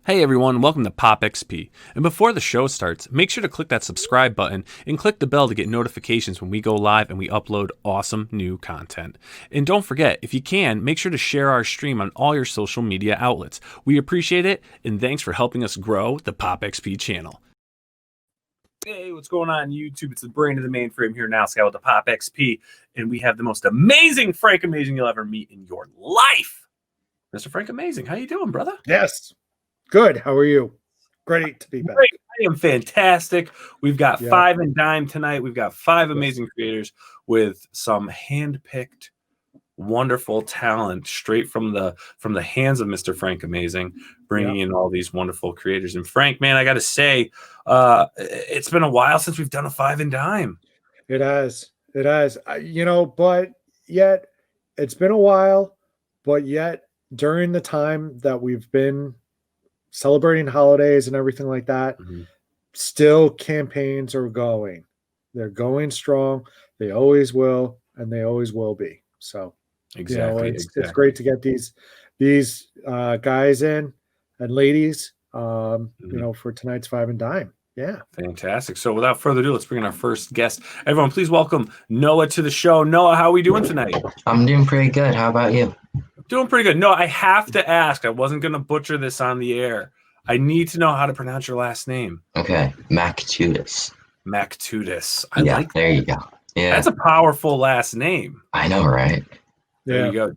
Hey everyone, welcome to Pop XP. And before the show starts, make sure to click that subscribe button and click the bell to get notifications when we go live and we upload awesome new content. And don't forget, if you can, make sure to share our stream on all your social media outlets. We appreciate it, and thanks for helping us grow the Pop XP channel. Hey, what's going on YouTube? It's the brain of the mainframe here now, Skye with the Pop XP, and we have the most amazing Frank Amazing you'll ever meet in your life. Mr. Frank Amazing, how you doing, brother? Yes. Good. How are you? Great to be back. Great. I am fantastic. We've got Five and Dime tonight. We've got five amazing creators with some hand-picked, wonderful talent straight from the hands of Mr. Frank Amazing, bringing in all these wonderful creators. And Frank, man, I got to say, it's been a while since we've done a Five and Dime. It has. It has. But yet it's been a while, but yet during the time that we've been celebrating holidays and everything like that, still campaigns are going. They're going strong. They always will, and they always will be. So exactly, it's great to get these guys in and ladies, for tonight's Five and Dime. Yeah, fantastic. So without further ado, let's bring in our first guest. Everyone, please welcome Noah to the show. Noah, how are we doing tonight? I'm doing pretty good. How about you? Doing pretty good. No, I have to ask. I wasn't going to butcher this on the air. I need to know how to pronounce your last name. Okay, Mactutus. Mactutus. I like that. There you go. Yeah, that's a powerful last name. I know, right? There you go.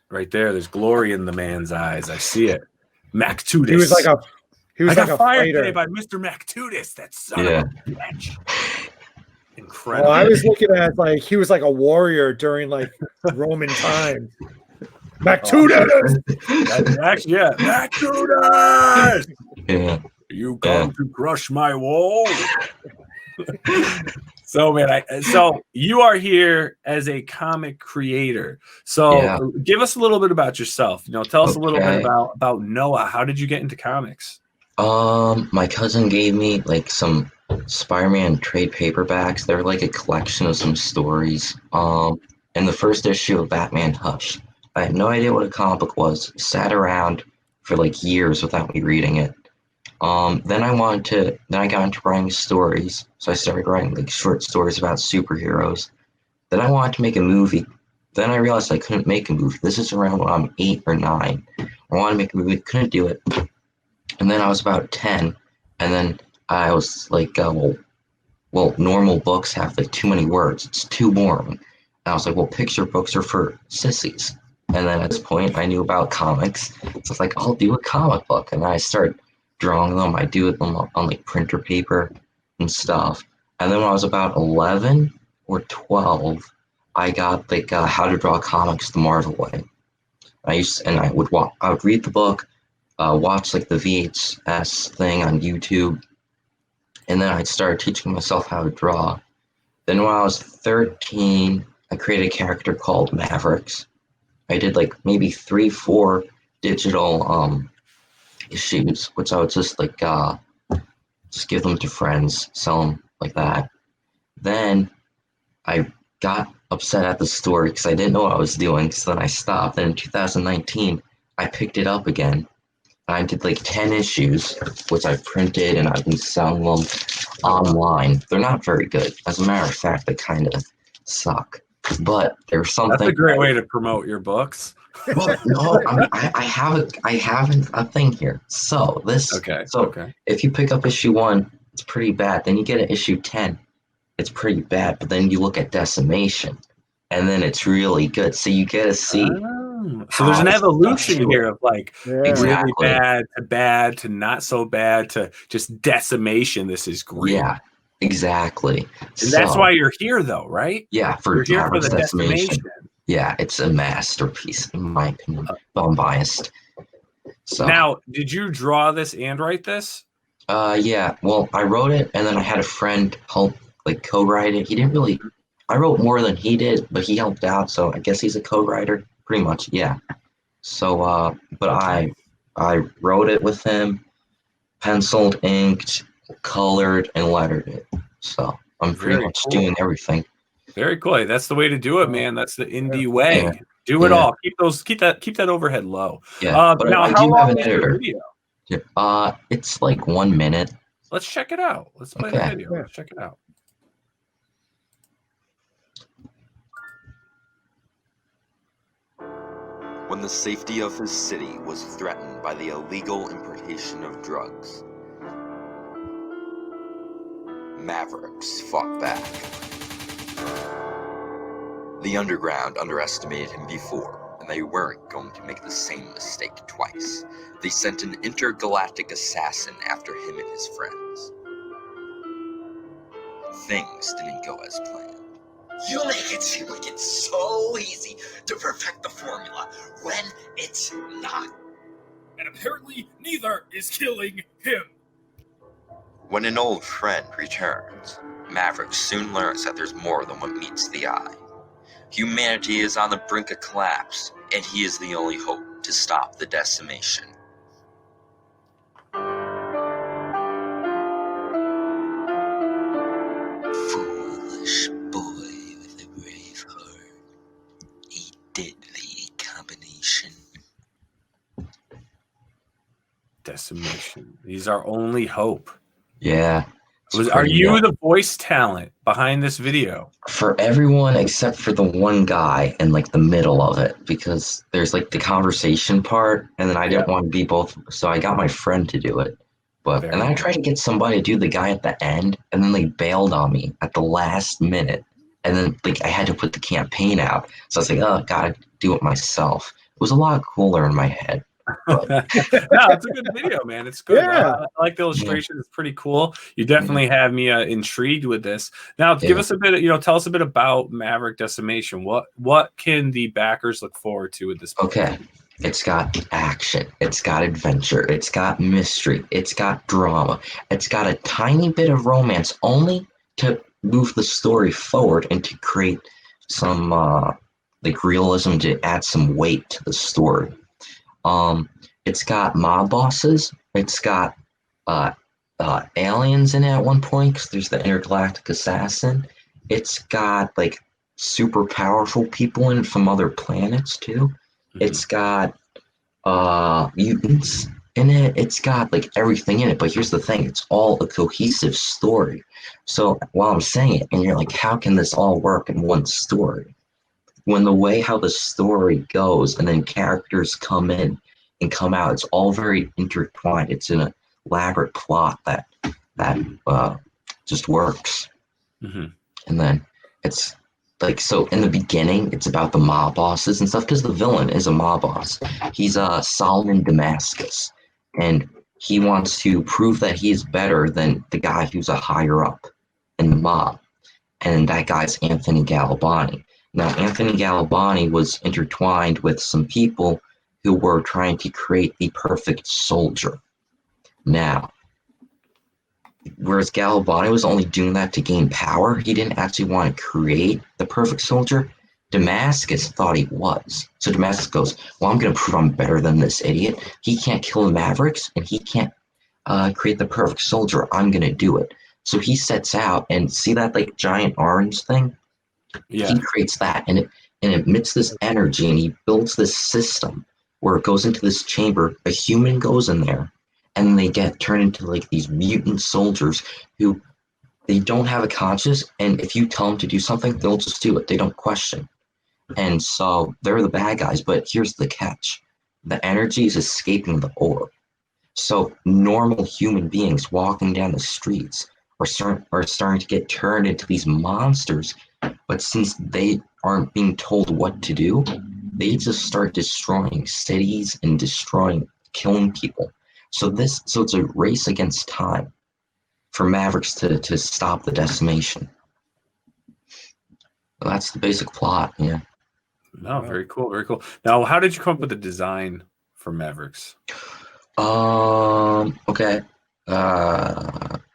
Right there. There's glory in the man's eyes. I see it. Mactutus. He was like a fired fighter today by Mr. Mactutus. That son of a bitch. Incredible. Well, I was looking at he was like a warrior during Roman times. Mactutus! Mactutus! Yeah. You come to crush my wall. So, man, so you are here as a comic creator. So give us a little bit about yourself. Tell us a little bit about Noah. How did you get into comics? My cousin gave me some Spider-Man trade paperbacks. They're like a collection of some stories. And the first issue of Batman Hush. I had no idea what a comic book was. Sat around for years without me reading it. Then I got into writing stories. So I started writing short stories about superheroes. Then I wanted to make a movie. Then I realized I couldn't make a movie. This is around when I'm 8 or 9. I wanted to make a movie, couldn't do it. And then I was about 10. And then I was well, normal books have too many words. It's too boring. And I was like, well, picture books are for sissies. And then at this point, I knew about comics. So I was like, I'll do a comic book. And I started drawing them. I do them on printer paper and stuff. And then when I was about 11 or 12, I got How to Draw Comics the Marvel Way. I would read the book, watch the VHS thing on YouTube. And then I started teaching myself how to draw. Then when I was 13, I created a character called Mavericks. I did maybe 3-4 digital issues, which I would just give them to friends, sell them like that. Then I got upset at the story because I didn't know what I was doing, so then I stopped. Then in 2019, I picked it up again. I did 10 issues, which I printed, and I've been selling them online. They're not very good. As a matter of fact, they kind of suck. But there's something. That's a great way to promote your books. Well, no, I haven't a thing here. So this. Okay. If you pick up issue 1, it's pretty bad. Then you get an issue 10, it's pretty bad. But then you look at Decimation, and then it's really good. So you get to see. So there's an evolution here of really bad to not so bad to just Decimation. This is great. Yeah, exactly. And that's why you're here, though, right? Yeah, you're here for the Decimation. Yeah, it's a masterpiece, in my opinion. But I'm biased. So now, did you draw this and write this? Yeah. Well, I wrote it, and then I had a friend help co-write it. He didn't really. I wrote more than he did, but he helped out, so I guess he's a co-writer. Pretty much, yeah. So, but I wrote it with him, penciled, inked, colored, and lettered it. So I'm pretty much doing everything. Very cool. That's the way to do it, man. That's the indie way. Yeah. Do it all. Keep that overhead low. Yeah. Now, how long is your video? It's like 1 minute. Let's check it out. Let's play the Okay. video. Yeah. Let's check it out. When the safety of his city was threatened by the illegal importation of drugs, Mavericks fought back. The underground underestimated him before, and they weren't going to make the same mistake twice. They sent an intergalactic assassin after him and his friends. Things didn't go as planned. You make it seem like it's so easy to perfect the formula when it's not. And apparently neither is killing him. When an old friend returns, Mavericks soon learns that there's more than what meets the eye. Humanity is on the brink of collapse, and he is the only hope to stop the decimation. Foolish boy with a brave heart. A deadly combination. Decimation. He's our only hope. Yeah. it's Are pretty you good. the voice talent behind this video? For everyone except for the one guy in like the middle of it, because there's like the conversation part, and then I didn't want to be both, so I got my friend to do it. But Very and I nice. tried to get somebody to do the guy at the end, and then they bailed on me at the last minute. And then like I had to put the campaign out. So I was like, oh, gotta do it myself. It was a lot cooler in my head. No, it's a good video, man. It's good. Yeah. I like the illustration. It's pretty cool. You definitely have me intrigued with this. Now, give Yeah. us a bit. Tell us a bit about Maverick Decimation. What can the backers look forward to with this book? Okay. It's got action. It's got adventure. It's got mystery. It's got drama. It's got a tiny bit of romance only to move the story forward and to create some like realism, to add some weight to the story. It's got mob bosses. It's got aliens in it at one point because there's the intergalactic assassin. It's got like super powerful people in it from other planets too. It's got mutants in it. It's got like everything in it. But here's the thing: it's all a cohesive story. So while I'm saying it, and you're like, how can this all work in one story? When the way how the story goes, and then characters come in and come out, it's all very intertwined. It's an elaborate plot that just works. Mhm. And then it's like, so in the beginning, it's about the mob bosses and stuff, because the villain is a mob boss. He's Solomon Damascus, and he wants to prove that he is better than the guy who's a higher up in the mob, and that guy's Anthony Galabani. Now, Anthony Galabani was intertwined with some people who were trying to create the perfect soldier. Now, whereas Galabani was only doing that to gain power, he didn't actually want to create the perfect soldier. Damascus thought he was. So Damascus goes, well, I'm going to prove I'm better than this idiot. He can't kill the Mavericks, and he can't create the perfect soldier. I'm going to do it. So he sets out, and see that like giant orange thing? Yeah. He creates that, and it emits this energy, and he builds this system where it goes into this chamber. A human goes in there, and they get turned into like these mutant soldiers who they don't have a conscience, and if you tell them to do something, they'll just do it. They don't question. And so they're the bad guys, but here's the catch. The energy is escaping the orb. So normal human beings walking down the streets are starting to get turned into these monsters, but since they aren't being told what to do, they just start destroying cities and killing people. So it's a race against time for Mavericks to stop the decimation. Well, that's the basic plot. Yeah. No, very cool, very cool. Now, how did you come up with the design for Mavericks? Okay.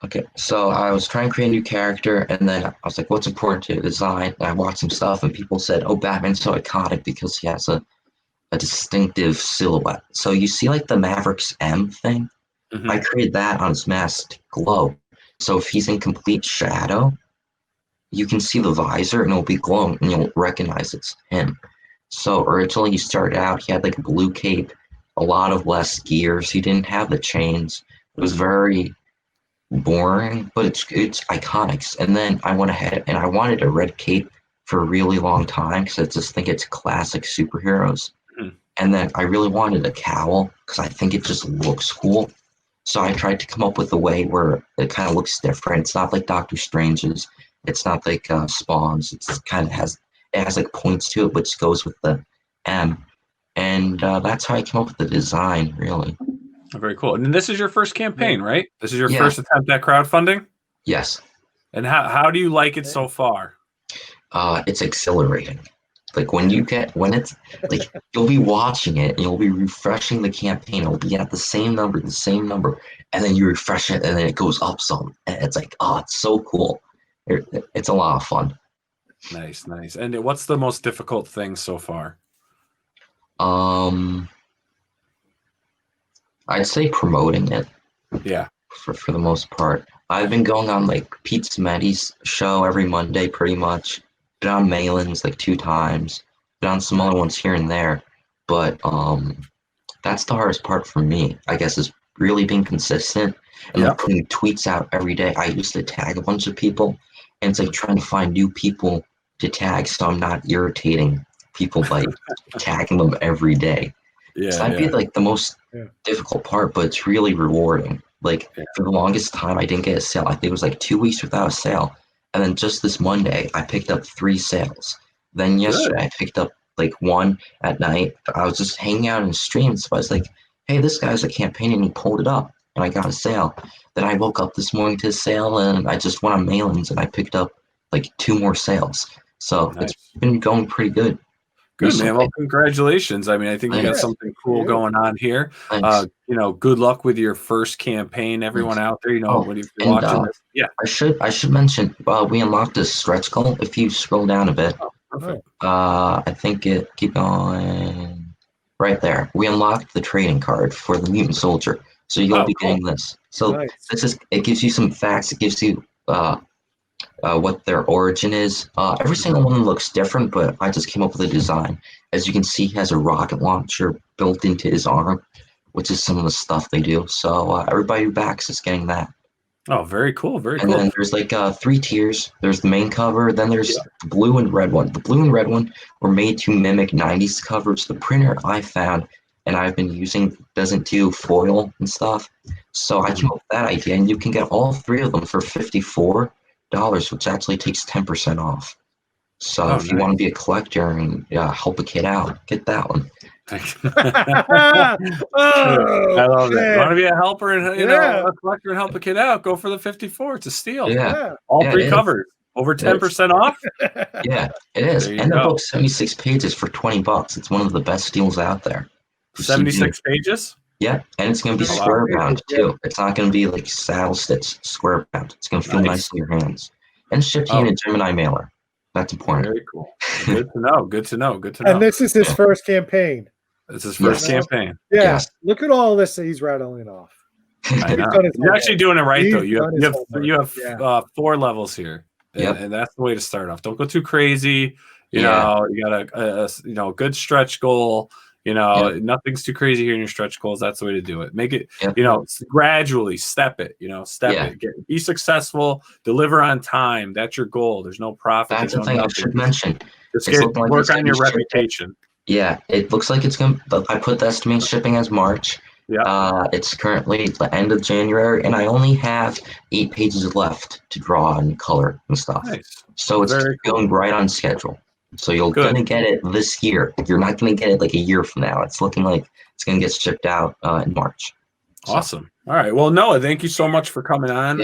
Okay. So I was trying to create a new character, and then I was like, what's important to design? And I watched some stuff, and people said, oh, Batman's so iconic because he has a distinctive silhouette. So you see like the Mavericks M thing? Mhm. I created that on his mask to glow. So if he's in complete shadow, you can see the visor and it'll be glowing, and you'll recognize it's him. So originally he started out, he had like a blue cape, a lot of less gears. He didn't have the chains. It was very boring, but it's iconic. And then I went ahead and I wanted a red cape for a really long time because I just think it's classic superheroes. Mhm. And then I really wanted a cowl because I think it just looks cool. So I tried to come up with a way where it kind of looks different. It's not like Doctor Strange's. It's not like Spawn's. It's kind of has like points to it, which goes with the M. And that's how I came up with the design, really. Very cool. And this is your first campaign, right? This is your Yeah. first attempt at crowdfunding? Yes. And how do you like it so far? It's exhilarating. Like when it's like you'll be watching it and you'll be refreshing the campaign. It'll be at the same number, and then you refresh it and then it goes up some. And it's like, oh, it's so cool. It's a lot of fun. Nice. And what's the most difficult thing so far? I'd say promoting it. Yeah. For the most part. I've been going on like Pete Smetty's show every Monday pretty much. Been on Malin's like 2 times. Been on some other ones here and there. But that's the hardest part for me, I guess, is really being consistent and like putting tweets out every day. I used to tag a bunch of people, and it's like trying to find new people to tag so I'm not irritating people by tagging them every day. Yeah. So that'd be like the most difficult part, but it's really rewarding. Like for the longest time, I didn't get a sale. I think it was like 2 weeks without a sale. And then just this Monday, I picked up 3 sales. Then yesterday, I picked up like 1 at night. I was just hanging out in the stream. So I was like, hey, this guy's a campaign, and he pulled it up and I got a sale. Then I woke up this morning to a sale, and I just went on Mailings and I picked up like 2 more sales. So it's been going pretty good. Good, man. Well, congratulations. I mean, I think you got something cool going on here. Good luck with your first campaign, everyone out there. When you're watching this. Yeah. I should mention we unlocked a stretch goal. If you scroll down a bit. Oh, perfect. I think keep going right there. We unlocked the trading card for the Mutant Soldier. So you'll be getting this. So it gives you some facts. It gives you what their origin is. Every single one looks different, but I just came up with a design. As you can see, he has a rocket launcher built into his arm, which is some of the stuff they do. So everybody who backs is getting that. Oh, very cool. Very cool. And then there's like 3 tiers. There's the main cover. Then there's the blue and red one. The blue and red one were made to mimic 90s covers. The printer I found and I've been using doesn't do foil and stuff. So I came up with that idea, and you can get all 3 of them for $54, which actually takes 10% off. So if you want to be a collector and help a kid out, get that one. I love that. You want to be a helper and a collector and help a kid out? Go for the 54. It's a steal. Yeah, all 3 covers over 10% off. Yeah, it is. And the book's 76 pages for $20. It's one of the best deals out there. 76 pages. Yeah, and it's going to be square bound too. It's not going to be like saddle stitch square bound. It's going to feel nice in your hands. And shipped in a Gemini mailer. That's important. Very cool. Good to know. Good to know. And this is his first campaign. This is his first campaign. Yeah. Yes. Look at all this that he's rattling off. I know. You're actually doing it right, though. You have 4 levels here. And that's the way to start off. Don't go too crazy. You know, you got a good stretch goal. Nothing's too crazy here in your stretch goals. That's the way to do it. Make it, gradually step it, be successful, deliver on time. That's your goal. There's no profit. That's the thing I should mention. Just work on your reputation. Yeah, it looks like it's going to, I put the estimated shipping as March. Yeah. It's currently the end of January, and I only have 8 pages left to draw and color and stuff. Nice. So it's going right on schedule. So you're going to get it this year. You're not going to get it like a year from now. It's looking like it's going to get shipped out in March. Awesome. All right. Well, Noah, thank you so much for coming on.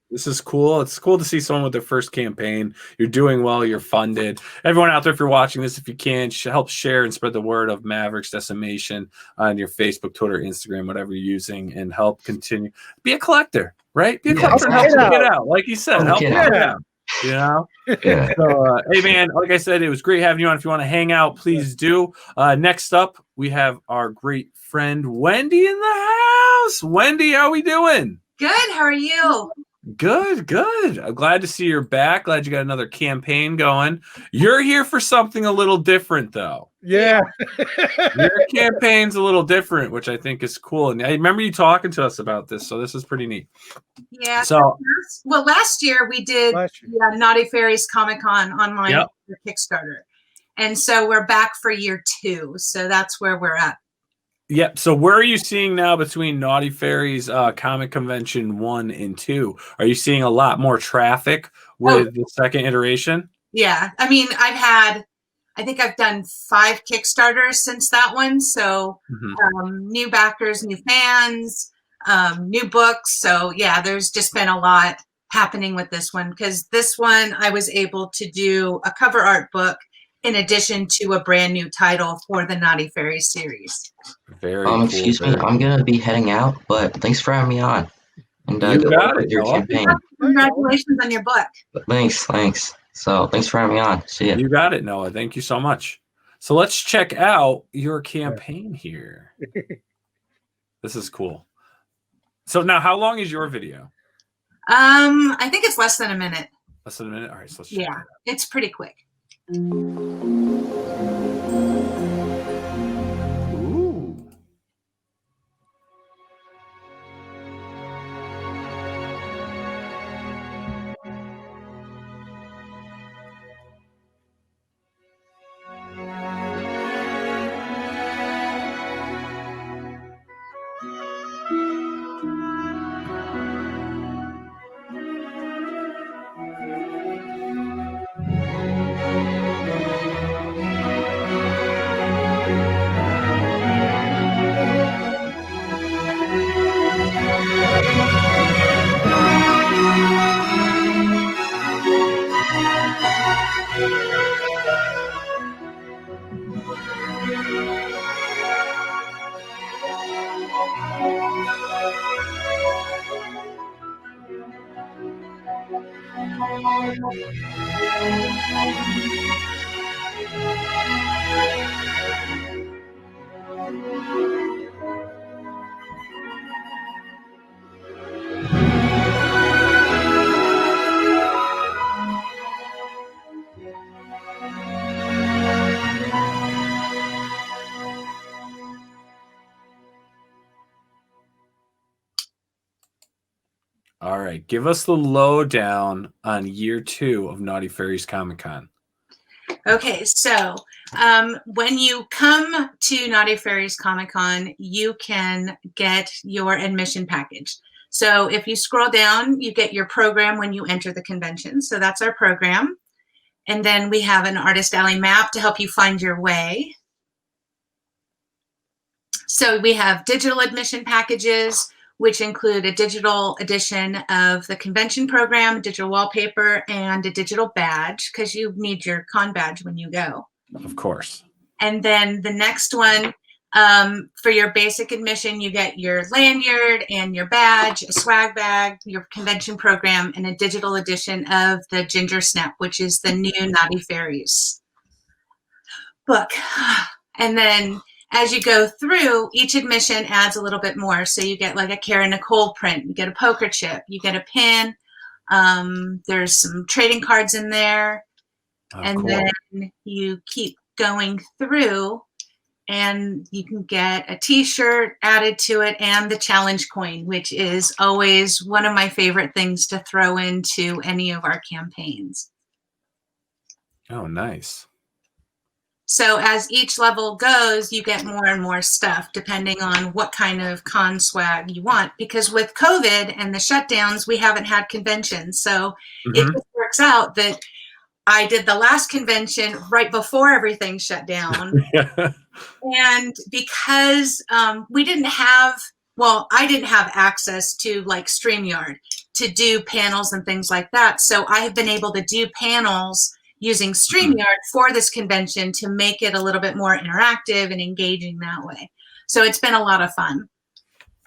This is cool. It's cool to see someone with their first campaign. You're doing well. You're funded. Everyone out there, if you're watching this, if you can, help share and spread the word of Mavericks Decimation on your Facebook, Twitter, Instagram, whatever you're using, and help continue. Be a collector, right? Be a collector and help get out. Like you said, help get out. So, hey, man, like I said, it was great having you on. If you want to hang out, please do. Next up, we have our great friend Wendy in the house. Wendy, how are we doing? Good. How are you? Good, good. I'm glad to see you're back. Glad you got another campaign going. You're here for something a little different, though. Yeah. Your campaign's a little different, which I think is cool. And I remember you talking to us about this, so this is pretty neat. Yeah. So, last year we did Naughty Fairies Comic-Con online Kickstarter. And so we're back for year 2. So that's where we're at. Yep. So where are you seeing now between Naughty Fairies Comic Convention 1 and 2? Are you seeing a lot more traffic with the second iteration? Yeah. I mean, I think I've done 5 Kickstarters since that one. So new backers, new fans, new books. So yeah, there's just been a lot happening with this one, because this one I was able to do a cover art book in addition to a brand new title for the Naughty Fairies series. Very cool. Excuse me, I'm gonna be heading out, but thanks for having me on. And you got it, your campaign. Congratulations on your book. Thanks. So thanks for having me on. See ya. You got it, Noah. Thank you so much. So let's check out your campaign here. This is cool. So now, how long is your video? I think it's less than a minute. Less than a minute? All right, so let's check it out. It's pretty quick. Ooh. All right, give us the lowdown on year 2 of Naughty Fairies Comic Con. Okay, so when you come to Naughty Fairies Comic Con, you can get your admission package. So if you scroll down, you get your program when you enter the convention. So that's our program. And then we have an Artist Alley map to help you find your way. So we have digital admission packages, which include a digital edition of the convention program, digital wallpaper, and a digital badge, because you need your con badge when you go. Of course. And then the next one, for your basic admission, you get your lanyard and your badge, a swag bag, your convention program, and a digital edition of the Ginger Snap, which is the new Naughty Fairies book. And then as you go through, each admission adds a little bit more. So you get like a Kara Nicole print, you get a poker chip, you get a pin. There's some trading cards in there. And cool. Then you keep going through and you can get a t-shirt added to it and the challenge coin, which is always one of my favorite things to throw into any of our campaigns. Oh, nice. So as each level goes, you get more and more stuff depending on what kind of con swag you want. Because with COVID and the shutdowns, we haven't had conventions. So it just works out that I did the last convention right before everything shut down. And because we didn't have, well, I didn't have access to like StreamYard to do panels and things like that. So I have been able to do panels using StreamYard for this convention to make it a little bit more interactive and engaging that way. So it's been a lot of fun.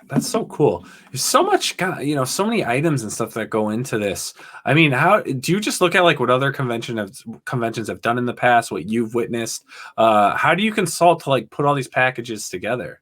That's so cool. There's so much, so many items and stuff that go into this. I mean, how do you just look at like what other conventions have done in the past, what you've witnessed? How do you consult to like put all these packages together?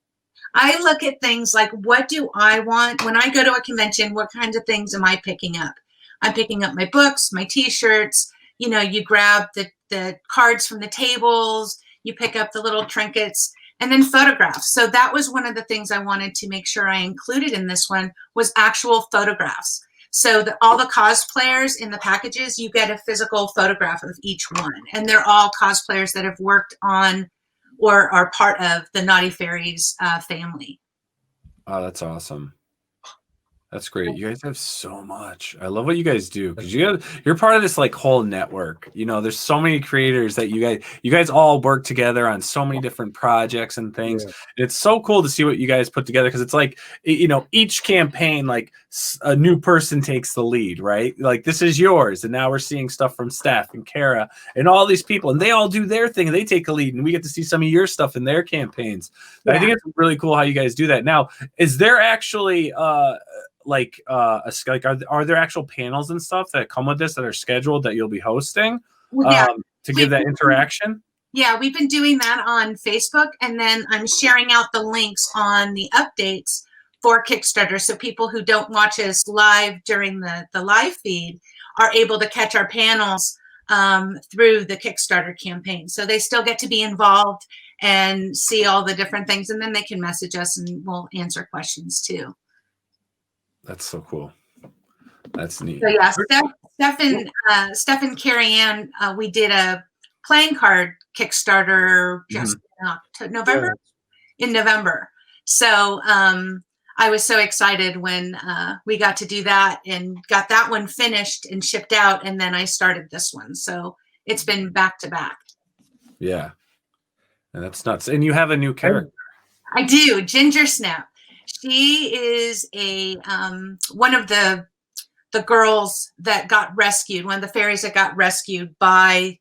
I look at things like, what do I want when I go to a convention? What kinds of things am I picking up? I'm picking up my books, my T-shirts. You know, you grab the cards from the tables, you pick up the little trinkets, and then photographs. So that was one of the things I wanted to make sure I included in this one was actual photographs. So all the cosplayers in the packages, you get a physical photograph of each one. And they're all cosplayers that have worked on or are part of the Naughty Fairies family. Oh, that's awesome. That's great. You guys have so much. I love what you guys do because you're part of this like whole network. You know, there's so many creators that you guys all work together on so many different projects and things. Yeah. It's so cool to see what you guys put together because it's like, you know, each campaign, like a new person takes the lead, right? Like this is yours. And now we're seeing stuff from Steph and Kara and all these people, and they all do their thing and they take a lead, and we get to see some of your stuff in their campaigns. Yeah. I think it's really cool how you guys do that. Now, is there actually are there actual panels and stuff that come with this that are scheduled that you'll be hosting to give that interaction? Yeah, we've been doing that on Facebook, and then I'm sharing out the links on the updates for Kickstarter, so people who don't watch us live during the live feed are able to catch our panels through the Kickstarter campaign. So they still get to be involved and see all the different things, and then they can message us and we'll answer questions too. That's so cool. That's neat. So yeah, Steph and Carrie Ann, we did a playing card Kickstarter just in November. So I was so excited when we got to do that and got that one finished and shipped out, and then I started this one. So it's been back to back. Yeah, and that's nuts. And you have a new character. I do, Ginger Snap. She is a one of the girls that got rescued, one of the fairies that got rescued by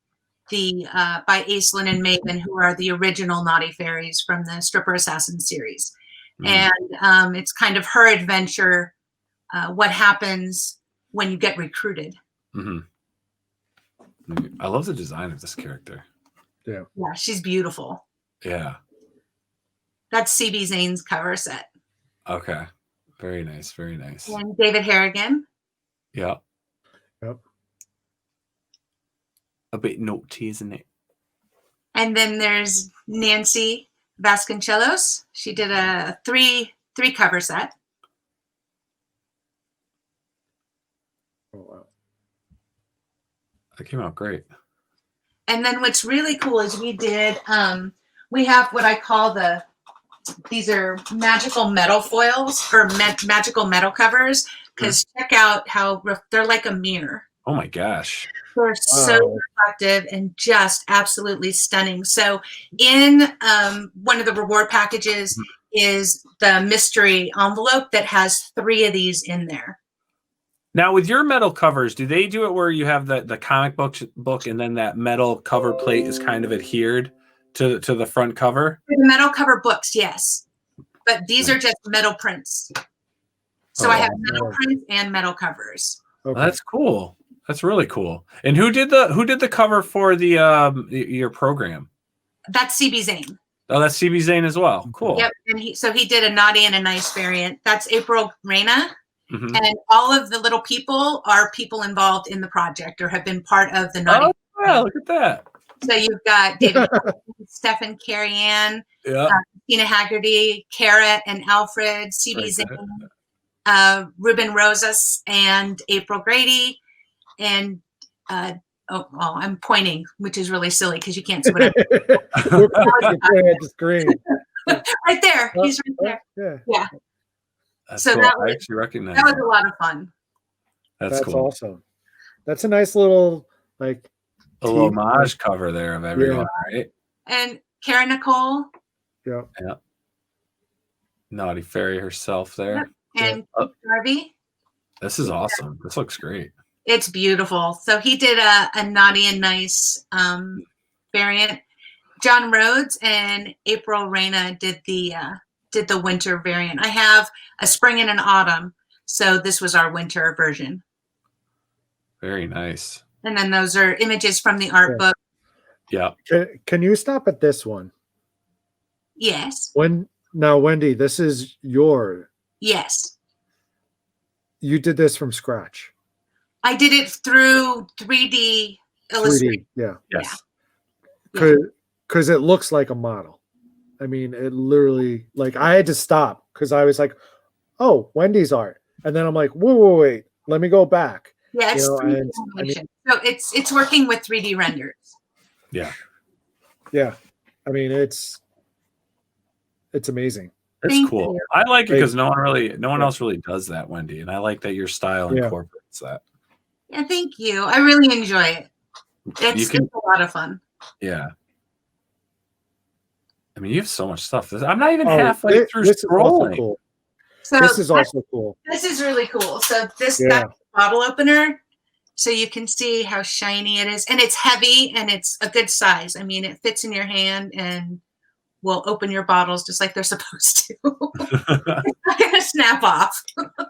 by Aislinn and Maven, who are the original Naughty Fairies from the Stripper Assassin series. And it's kind of her adventure, what happens when you get recruited. I love the design of this character. Yeah, she's beautiful. Yeah, that's CB Zane's cover set. Okay. Very nice. Very nice. And David Harrigan. Yeah. Yep. A bit naughty, isn't it? And then there's Nancy Vasconcelos. She did a three cover set. Oh, wow. That came out great. And then what's really cool is we have what I call these are magical metal foils or magical metal covers, because check out how they're like a mirror. Oh my gosh. They're so reflective and just absolutely stunning. So in one of the reward packages is the mystery envelope that has 3 of these in there. Now with your metal covers, do they do it where you have the comic book and then that metal cover plate is kind of adhered to the front cover? The metal cover books, yes. But these are just metal prints. So I have metal prints and metal covers. Okay. Well, that's cool. That's really cool. And who did the cover for your program? That's CB Zane. Oh, that's CB Zane as well. Cool. Yep. And he did a naughty and a nice variant. That's April Reyna. And all of the little people are people involved in the project or have been part of the naughty. Oh, yeah, look at that. So you've got David, Steph, Carrie Ann, Tina Haggerty, Kara and Alfred, CB Zane, Ruben Rosas, and April Grady, and I'm pointing, which is really silly because you can't see what I'm We're pointing at the screen. right there. He's right there. Yeah. That's so cool. I actually recognize that was a lot of fun. That's cool. Awesome. That's a nice little a little homage cover there of everyone, right? And Kara Nicole. Yeah. Naughty Fairy herself there. And Harvey. This is awesome. This looks great. It's beautiful. So he did a naughty and nice variant. John Rhodes and April Reyna did the winter variant. I have a spring and an autumn. So this was our winter version. Very nice. And then those are images from the art book. Yeah. Can you stop at this one? Yes. When Now, Wendy, this is your. Yes. You did this from scratch. I did it through 3D illustration. 3D, yeah. Yes. Because it looks like a model. I mean, it literally, like, I had to stop because I was like, oh, Wendy's art. And then I'm like, wait, let me go back. Yeah, it's 3D and, animation. So it's working with 3D renders. Yeah. Yeah. I mean, it's amazing. It's Thank cool. you. I like it because no one else really does that, Wendy. And I like that your style incorporates that. Yeah, thank you. I really enjoy it. It's a lot of fun. Yeah. I mean, you have so much stuff. I'm not even halfway through this scrolling. Is cool. So this is also cool. This is really cool. So that's the bottle opener. So you can see how shiny it is. And it's heavy and it's a good size. I mean, it fits in your hand and will open your bottles just like they're supposed to. It's not going to snap off.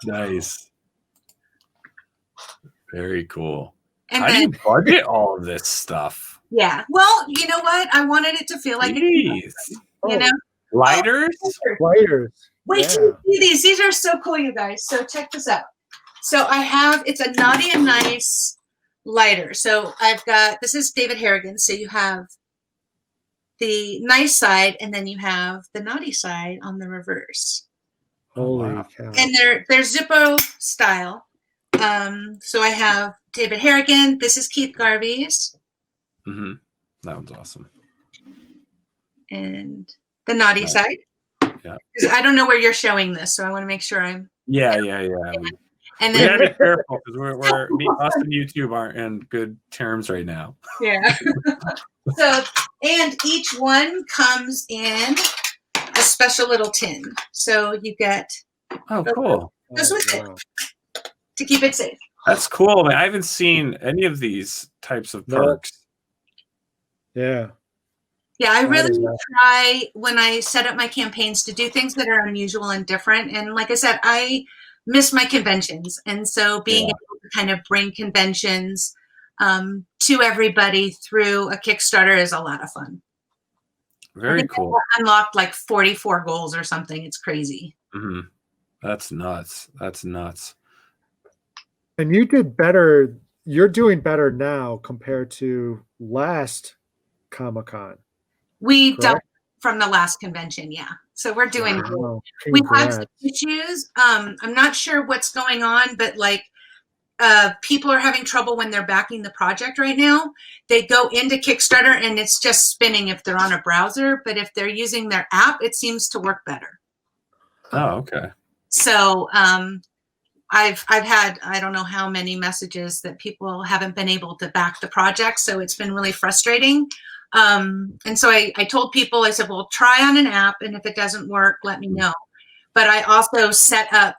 Nice. Very cool. And how do you budget all of this stuff? Yeah. Well, you know what? I wanted it to feel like you know? Lighters? Lighters. Wait till you see these. These are so cool, you guys. So check this out. So it's a naughty and nice lighter. So I've got, this is David Harrigan. So you have the nice side and then you have the naughty side on the reverse. Holy cow. And they're Zippo style. So I have David Harrigan. This is Keith Garvey's. Mm-hmm. That one's awesome. And the naughty side. Yeah. I don't know where you're showing this, so I want to make sure I'm. Yeah. And we then gotta be careful because us and YouTube aren't in good terms right now. Yeah. So, and each one comes in a special little tin. So you get. Oh, cool. Goes with it to keep it safe. That's cool, man. I haven't seen any of these types of perks. Yeah. Yeah, I really try when I set up my campaigns to do things that are unusual and different. And like I said, I miss my conventions. And so being able to kind of bring conventions to everybody through a Kickstarter is a lot of fun. Very cool. I unlocked like 44 goals or something. It's crazy. Mm-hmm. That's nuts. And you did better. You're doing better now compared to last Comic-Con. We doubled from the last convention, yeah. So we're doing good. We had some issues. I'm not sure what's going on, but like people are having trouble when they're backing the project right now. They go into Kickstarter and it's just spinning if they're on a browser, but if they're using their app, it seems to work better. Oh, okay. So I've had, I don't know how many messages that people haven't been able to back the project. So it's been really frustrating. And so I told people, I said, well, try on an app. And if it doesn't work, let me know. But I also set up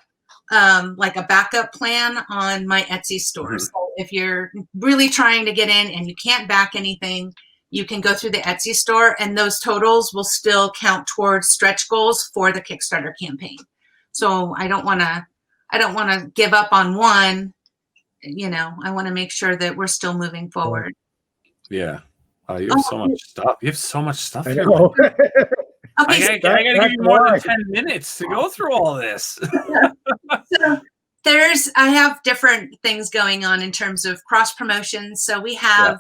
like a backup plan on my Etsy store. So if you're really trying to get in and you can't back anything, you can go through the Etsy store and those totals will still count towards stretch goals for the Kickstarter campaign. So I don't want to give up on one, you know, I want to make sure that we're still moving forward. Yeah. You have so much stuff. You have so much stuff here. Okay, I gotta give you more than 10 minutes to go through all this. So I have different things going on in terms of cross promotions. So we have,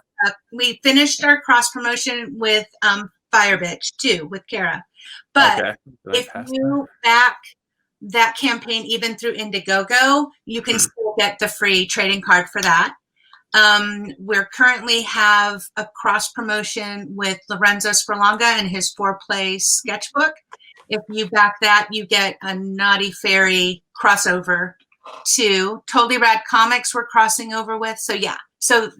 we finished our cross promotion with Fire Bitch too, with Kara. But if you back that campaign even through Indiegogo, you can still get the free trading card for that. We're currently have a cross promotion with Lorenzo Sperlonga and his 4-play sketchbook. If you back that, you get a Naughty Fairy crossover too. Totally Rad Comics we're crossing over with. So yeah. So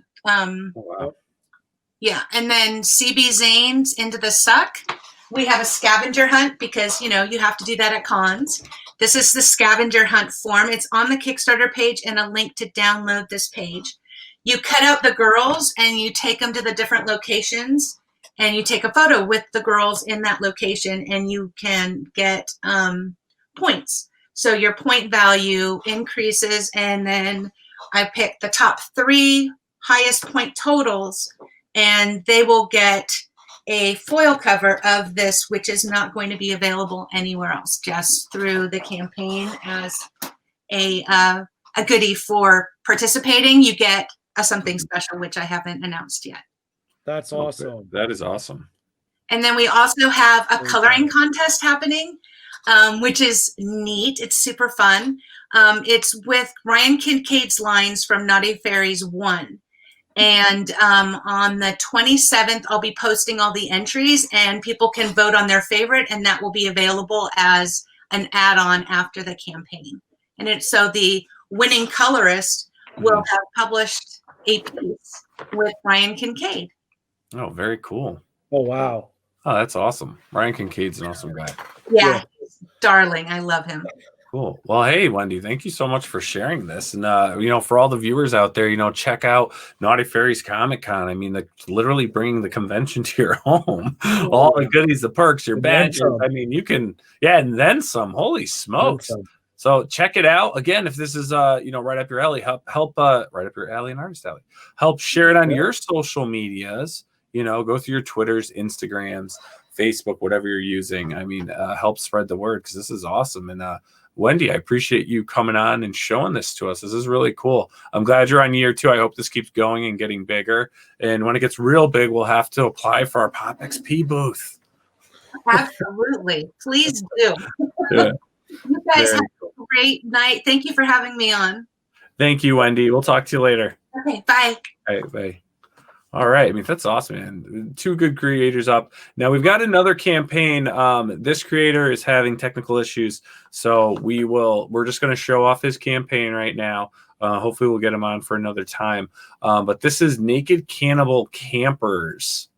yeah. And then CB Zane's Into the Suck. We have a scavenger hunt because, you know, you have to do that at cons. This is the scavenger hunt form. It's on the Kickstarter page and a link to download this page. You cut out the girls and you take them to the different locations and you take a photo with the girls in that location and you can get points. So your point value increases and then I pick the top 3 highest point totals and they will get a foil cover of this, which is not going to be available anywhere else, just through the campaign as a goodie for participating. You get a something special, which I haven't announced yet. That's awesome. That is awesome. And then we also have a coloring contest happening, which is neat. It's super fun. It's with Ryan Kincaid's lines from Naughty Faeries 1. And on the 27th, I'll be posting all the entries, and people can vote on their favorite, and that will be available as an add-on after the campaign. And so the winning colorist will have published a piece with Ryan Kincaid. Oh, very cool. Oh, wow. Oh, that's awesome. Ryan Kincaid's an awesome guy. Yeah. He's darling. I love him. Cool. Well, hey, Wendy, thank you so much for sharing this. And, for all the viewers out there, check out Naughty Fairies Comic Con. I mean, literally bringing the convention to your home. All the goodies, the perks, your badges. I mean, you can, and then some. Holy smokes. So check it out. Again, if this is, right up your alley, help right up your alley and artist alley. Help share it on your social medias. Go through your Twitters, Instagrams, Facebook, whatever you're using. I mean, help spread the word because this is awesome. And Wendy, I appreciate you coming on and showing this to us. This is really cool. I'm glad you're on year 2. I hope this keeps going and getting bigger. And when it gets real big, we'll have to apply for our Pop XP booth. Absolutely. Please do. Yeah. You guys have a great night. Thank you for having me on. Thank you, Wendy. We'll talk to you later. Okay, bye. All right, bye. All right. I mean, that's awesome, man. 2 good creators up. Now we've got another campaign. This creator is having technical issues, so we're just going to show off his campaign right now. Hopefully we'll get him on for another time. But this is Naked Cannibal Campers.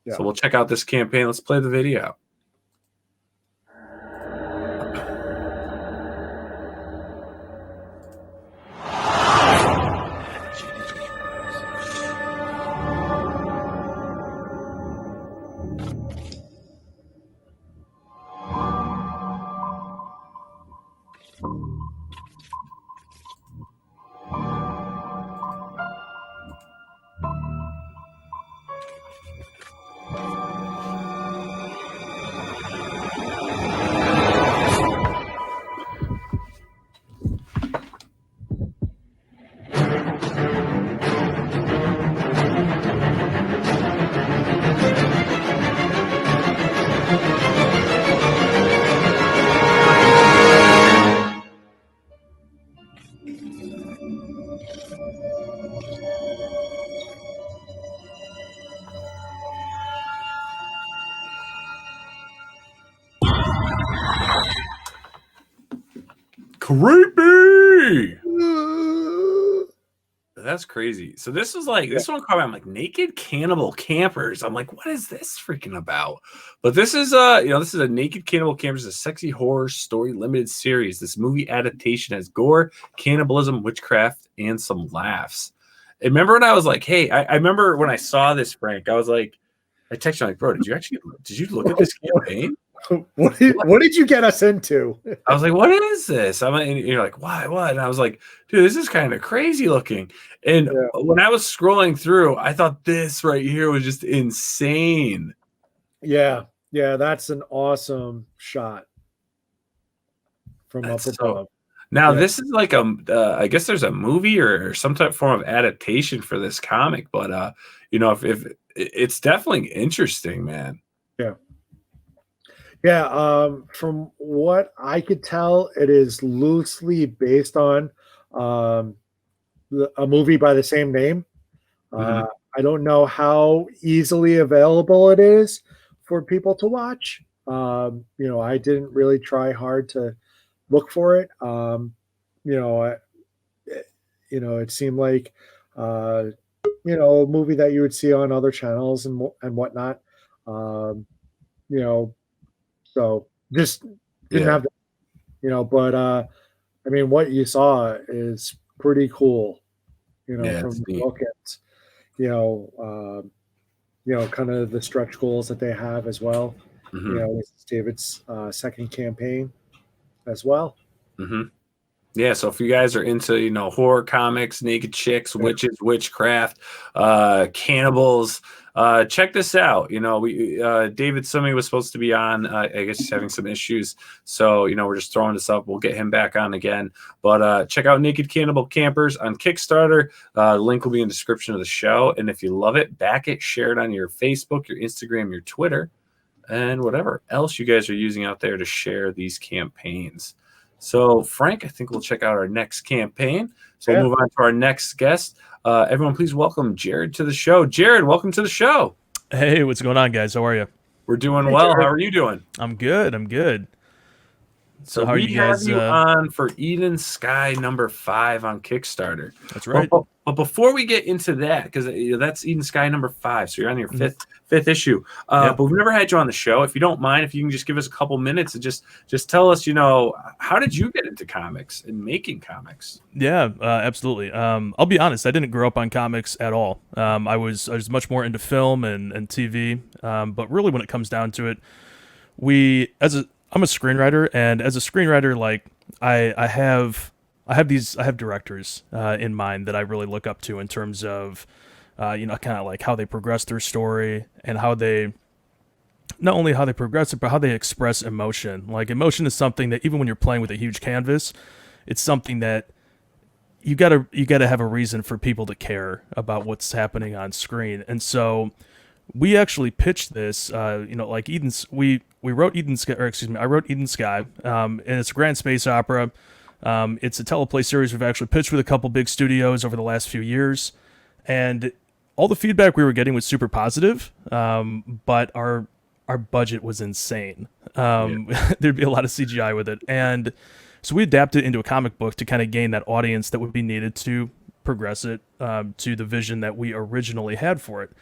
Yeah. So we'll check out this campaign. Let's play the video. Creepy. That's crazy. So this was like this one called. I'm like Naked Cannibal Campers. I'm like, what is this freaking about? But this is this is a Naked Cannibal Campers, a sexy horror story limited series. This movie adaptation has gore, cannibalism, witchcraft, and some laughs. And remember when I was like, hey, I remember when I saw this, Frank. I was like, I texted you like, bro, did you look at this campaign? What did you get us into? I was like, what is this? And you're like, why? What? And I was like, dude, this is kind of crazy looking. And when I was scrolling through, I thought this right here was just insane. Yeah, that's an awesome shot from up above. Now, this is like I guess there's a movie or some type of form of adaptation for this comic, but if it's definitely interesting, man. Yeah, from what I could tell, it is loosely based on a movie by the same name. I don't know how easily available it is for people to watch. I didn't really try hard to look for it. It seemed like a movie that you would see on other channels and whatnot. So just didn't have, but I mean, what you saw is pretty cool, from the look at, kind of the stretch goals that they have as well. This is David's second campaign as well. Yeah, so if you guys are into, horror comics, naked chicks, witches, witchcraft, cannibals, check this out. We David Summey was supposed to be on. I guess he's having some issues, so we're just throwing this up. We'll get him back on again. But check out Naked Cannibal Campers on Kickstarter. The link will be in the description of the show. And if you love it, back it, share it on your Facebook, your Instagram, your Twitter, and whatever else you guys are using out there to share these campaigns. So, Frank, I think we'll check out our next campaign. So we'll move on to our next guest. Everyone, please welcome Jared to the show. Jared, welcome to the show. Hey, what's going on, guys? How are you? We're doing well. Jared. How are you doing? I'm good. So how are we you guys? Uh, have you on for Eden Skye number 5 on Kickstarter. That's right. But before we get into that, because that's Eden Skye number 5, so you're on your fifth issue. But we've never had you on the show. If you don't mind, if you can just give us a couple minutes and just tell us, how did you get into comics and making comics? Yeah, absolutely. I'll be honest, I didn't grow up on comics at all. I was much more into film and TV. But really, when it comes down to it, I'm a screenwriter, and as a screenwriter, like I have directors in mind that I really look up to in terms of kind of like how they progress their story and not only how they progress it, but how they express emotion. Like, emotion is something that even when you're playing with a huge canvas, it's something that you gotta have a reason for people to care about what's happening on screen. And so we actually pitched this, like we wrote Eden Skye, or excuse me, I wrote Eden Skye, and it's a grand space opera. It's a teleplay series we've actually pitched with a couple big studios over the last few years, and all the feedback we were getting was super positive, but our budget was insane. There'd be a lot of CGI with it, and so we adapted it into a comic book to kind of gain that audience that would be needed to progress it to the vision that we originally had for it.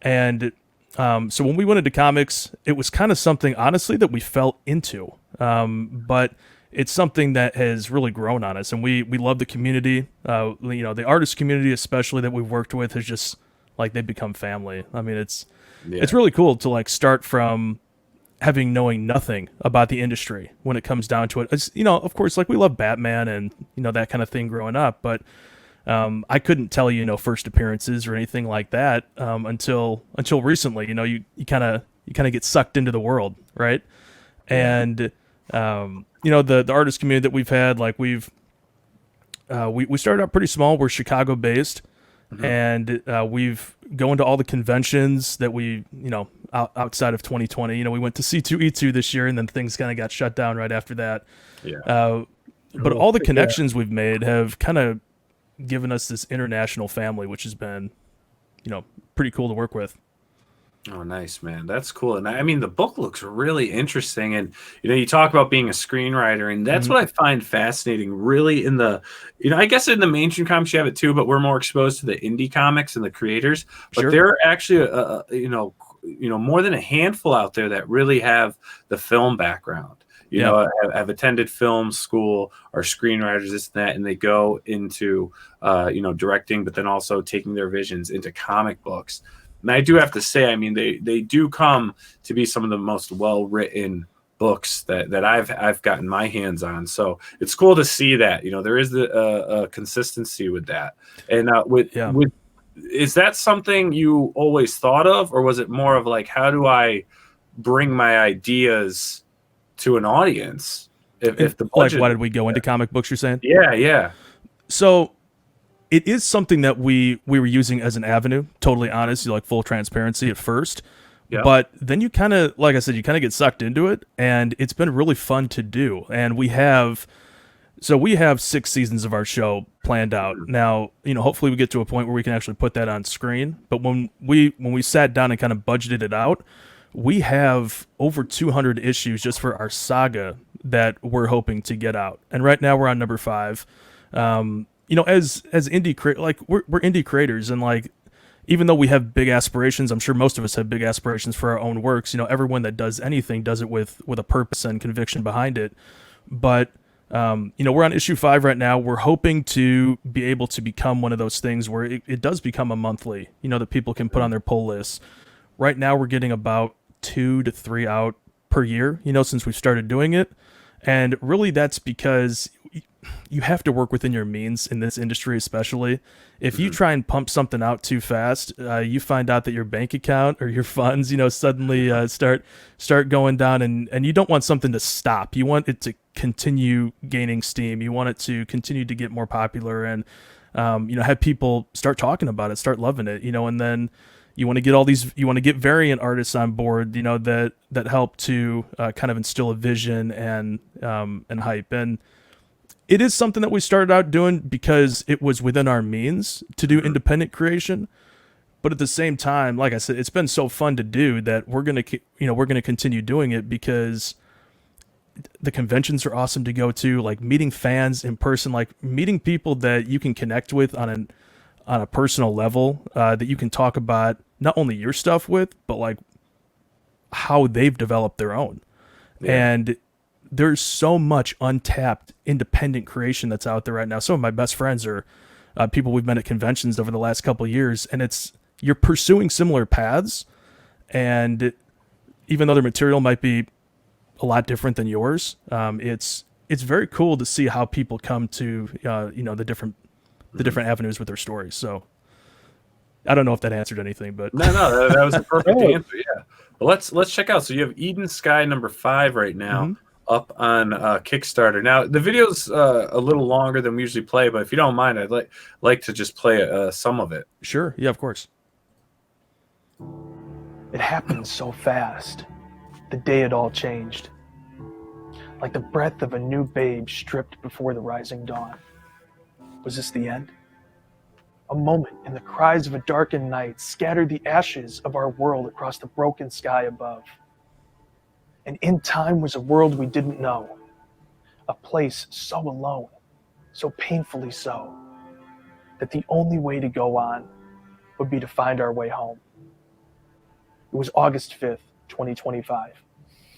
And so when we went into comics, it was kind of something, honestly, that we fell into. But it's something that has really grown on us, and we love the community. The artist community, especially, that we've worked with, has just like, they've become family. I mean, it's really cool to like start from knowing nothing about the industry when it comes down to it. It's, of course, like, we love Batman and that kind of thing growing up, but I couldn't tell you, first appearances or anything like that until recently. You kind of get sucked into the world, right? And the artist community that we've had, like, we started out pretty small. We're Chicago based, and we've going to all the conventions that we outside of 2020. We went to C2E2 this year, and then things kind of got shut down right after that. But all the connections we've made have kind of given us this international family, which has been, pretty cool to work with. Oh, nice, man. That's cool. And I mean, the book looks really interesting. And, you talk about being a screenwriter, and that's what I find fascinating, really, in the, I guess in the mainstream comics you have it too, but we're more exposed to the indie comics and the creators. But there are actually, more than a handful out there that really have the film background. Have attended film school, are screenwriters, this and that, and they go into, directing, but then also taking their visions into comic books. And I do have to say, I mean, they do come to be some of the most well-written books that I've gotten my hands on. So it's cool to see that, there is a consistency with that. And is that something you always thought of, or was it more of like, how do I bring my ideas to an audience? If the budget, like, why did we go into comic books, you're saying? Yeah. So it is something that we were using as an avenue, totally honest, like, full transparency at first. But then you kind of, like I said, you kind of get sucked into it, and it's been really fun to do. And we have 6 seasons of our show planned out. Now, hopefully we get to a point where we can actually put that on screen. But when we sat down and kind of budgeted it out, we have over 200 issues just for our saga that we're hoping to get out. And right now we're on number 5. As indie like, we're indie creators, and like, even though we have big aspirations, I'm sure most of us have big aspirations for our own works. Everyone that does anything does it with a purpose and conviction behind it. But we're on issue 5 right now. We're hoping to be able to become one of those things where it does become a monthly, that people can put on their pull lists. Right now we're getting about 2 to 3 out per year, since we started doing it. And really that's because, you have to work within your means in this industry, especially if you try and pump something out too fast. You find out that your bank account or your funds, suddenly start going down, and you don't want something to stop. You want it to continue gaining steam. You want it to continue to get more popular, and have people start talking about it, start loving it. And then you want to get you want to get variant artists on board, that help to kind of instill a vision and hype. And it is something that we started out doing because it was within our means to do independent creation. But at the same time, like I said, it's been so fun to do that we're going to continue doing it because the conventions are awesome to go to, like meeting fans in person, like meeting people that you can connect with on a personal level, that you can talk about not only your stuff with, but like how they've developed their own. Yeah. And there's so much untapped independent creation that's out there right now. Some of my best friends are people we've met at conventions over the last couple of years, and you're pursuing similar paths. And even though their material might be a lot different than yours, it's very cool to see how people come to the different avenues with their stories. So I don't know if that answered anything, but no, that was a perfect answer. Yeah. Well, let's check out. So you have Eden Skye number 5 right now up on Kickstarter. Now the video's a little longer than we usually play, but if you don't mind, I'd like to just play some of it. Sure. Yeah, of course. It happened so fast. The day it all changed. Like the breath of a new babe stripped before the rising dawn. Was this the end? A moment, and the cries of a darkened night scattered the ashes of our world across the broken sky above. And in time was a world we didn't know. A place so alone, so painfully so, that the only way to go on would be to find our way home. It was August 5th, 2025,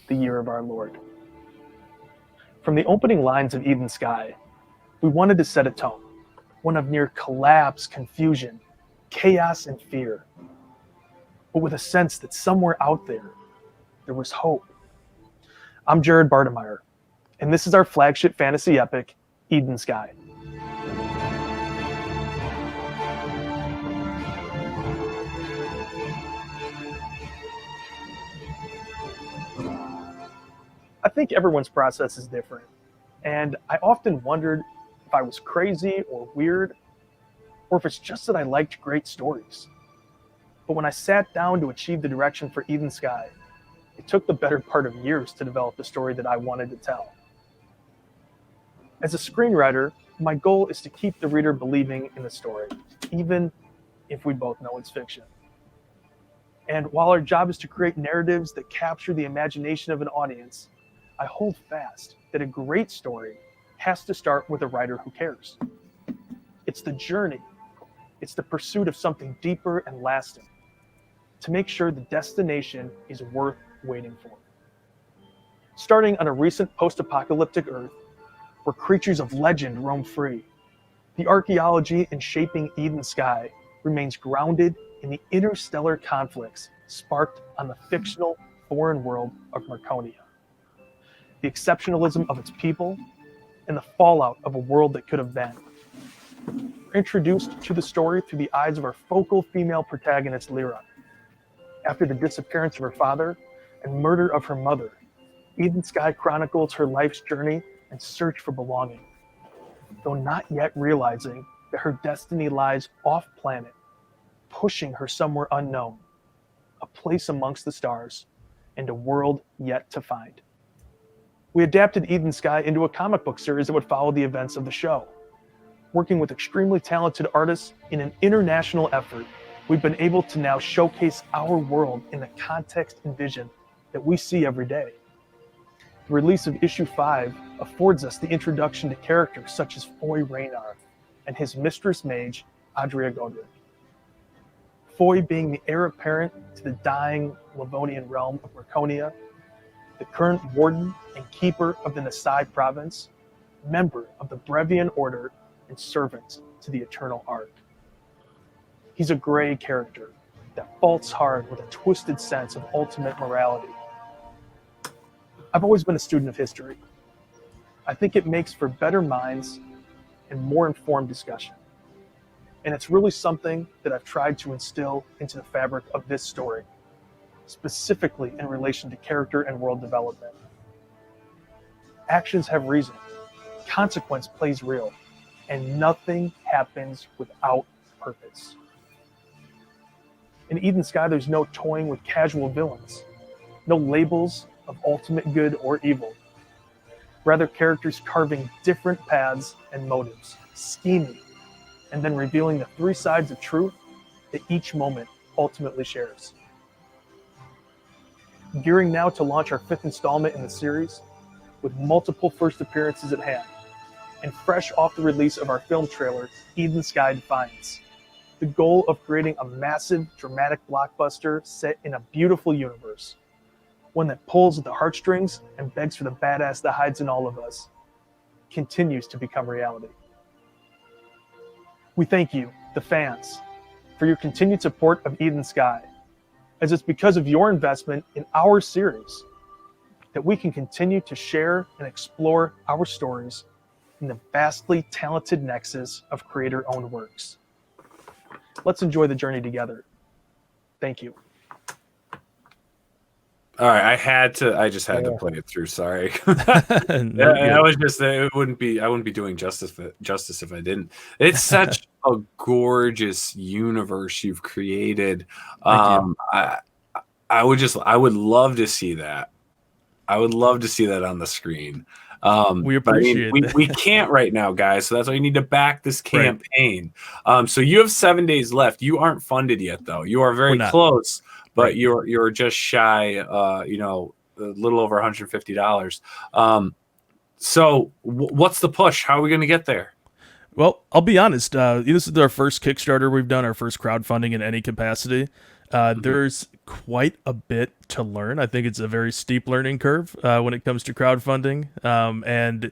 the year of our Lord. From the opening lines of Eden Skye, we wanted to set a tone, one of near collapse, confusion, chaos, and fear, but with a sense that somewhere out there was hope. I'm Jared Bartemeyer, and this is our flagship fantasy epic, Eden Skye. I think everyone's process is different, and I often wondered if I was crazy or weird, or if it's just that I liked great stories. But when I sat down to achieve the direction for Eden Skye, it took the better part of years to develop the story that I wanted to tell. As a screenwriter, my goal is to keep the reader believing in the story, even if we both know it's fiction. And while our job is to create narratives that capture the imagination of an audience, I hold fast that a great story has to start with a writer who cares. It's the journey. It's the pursuit of something deeper and lasting, to make sure the destination is worth waiting for. Starting on a recent post-apocalyptic Earth, where creatures of legend roam free, the archaeology in shaping Eden Skye remains grounded in the interstellar conflicts sparked on the fictional foreign world of Marconia, the exceptionalism of its people, and the fallout of a world that could have been. We're introduced to the story through the eyes of our focal female protagonist, Lyra. After the disappearance of her father and murder of her mother, Eden Skye chronicles her life's journey and search for belonging, though not yet realizing that her destiny lies off-planet, pushing her somewhere unknown, a place amongst the stars, and a world yet to find. We adapted Eden Skye into a comic book series that would follow the events of the show. Working with extremely talented artists in an international effort, we've been able to now showcase our world in the context and vision that we see every day. The release of issue 5 affords us the introduction to characters such as Foy Raynar and his mistress mage, Adria Godric. Foy being the heir apparent to the dying Livonian realm of Marconia, the current warden and keeper of the Nasai province, member of the Brevian Order, and servant to the Eternal Ark. He's a gray character that faults hard with a twisted sense of ultimate morality. I've always been a student of history. I think it makes for better minds and more informed discussion. And it's really something that I've tried to instill into the fabric of this story, specifically in relation to character and world development. Actions have reason, consequence plays real, and nothing happens without purpose. In Eden Skye, there's no toying with casual villains, no labels of ultimate good or evil. Rather, characters carving different paths and motives, scheming, and then revealing the three sides of truth that each moment ultimately shares. Gearing now to launch our 5th installment in the series, with multiple first appearances at hand, and fresh off the release of our film trailer, Eden Skye Defiance. The goal of creating a massive, dramatic blockbuster set in a beautiful universe, one that pulls at the heartstrings and begs for the badass that hides in all of us, continues to become reality. We thank you, the fans, for your continued support of Eden Skye, as it's because of your investment in our series that we can continue to share and explore our stories in the vastly talented nexus of creator-owned works. Let's enjoy the journey together. Thank you. All right, I just had to play it through. Sorry. No, I was just I wouldn't be doing justice if I didn't. It's such a gorgeous universe you've created. Thank you. I would love to see that. I would love to see that on the screen. We appreciate that. We can't right now, guys. So that's why you need to back this campaign. Right. So you have 7 days left. You aren't funded yet, though. You are very close. But right. you're just shy, a little over $150. So what's the push? How are we going to get there? Well, I'll be honest. This is our first Kickstarter we've done, our first crowdfunding in any capacity. There's quite a bit to learn. I think it's a very steep learning curve when it comes to crowdfunding. And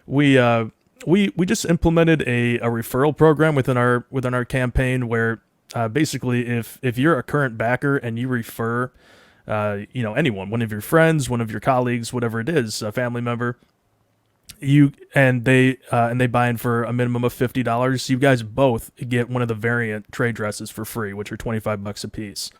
we just implemented a referral program within our campaign where basically, if you're a current backer and you refer, anyone, one of your friends, one of your colleagues, whatever it is, a family member, they buy in for a minimum of $50, you guys both get one of the variant trade dresses for free, which are $25 a piece.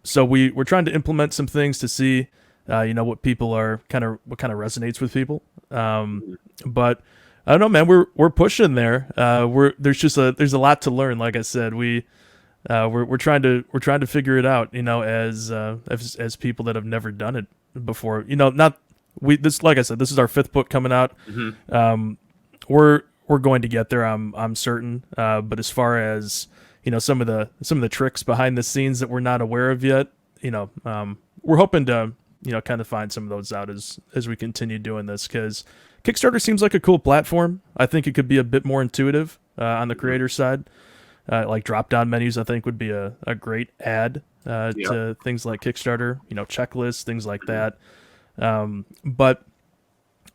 So we're trying to implement some things to see, what people are what kind of resonates with people. But I don't know, man. We're pushing there. There's a lot to learn. Like I said, we're trying to figure it out. As people that have never done it before. Like I said, this is our 5th book coming out. Mm-hmm. We're going to get there. I'm certain. But as far as some of the tricks behind the scenes that we're not aware of yet, we're hoping to kind of find some of those out as we continue doing this, because Kickstarter seems like a cool platform. I think it could be a bit more intuitive on the creator side. Like drop-down menus, I think, would be a great add to things like Kickstarter, checklists, things like that. But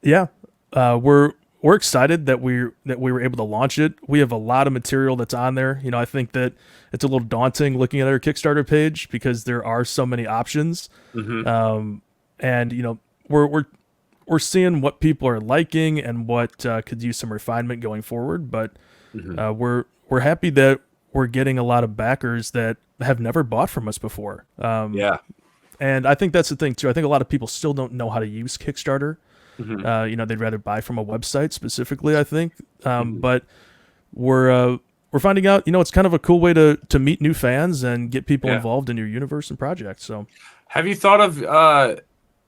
yeah, we're excited that we were able to launch it. We have a lot of material that's on there. I think that it's a little daunting looking at our Kickstarter page because there are so many options. Mm-hmm. And we're seeing what people are liking and what could use some refinement going forward. But we're happy that we're getting a lot of backers that have never bought from us before. And I think that's the thing too. I think a lot of people still don't know how to use Kickstarter. Mm-hmm. They'd rather buy from a website specifically, I think. But we're finding out, it's kind of a cool way to meet new fans and get people involved in your universe and projects. So, have you thought of?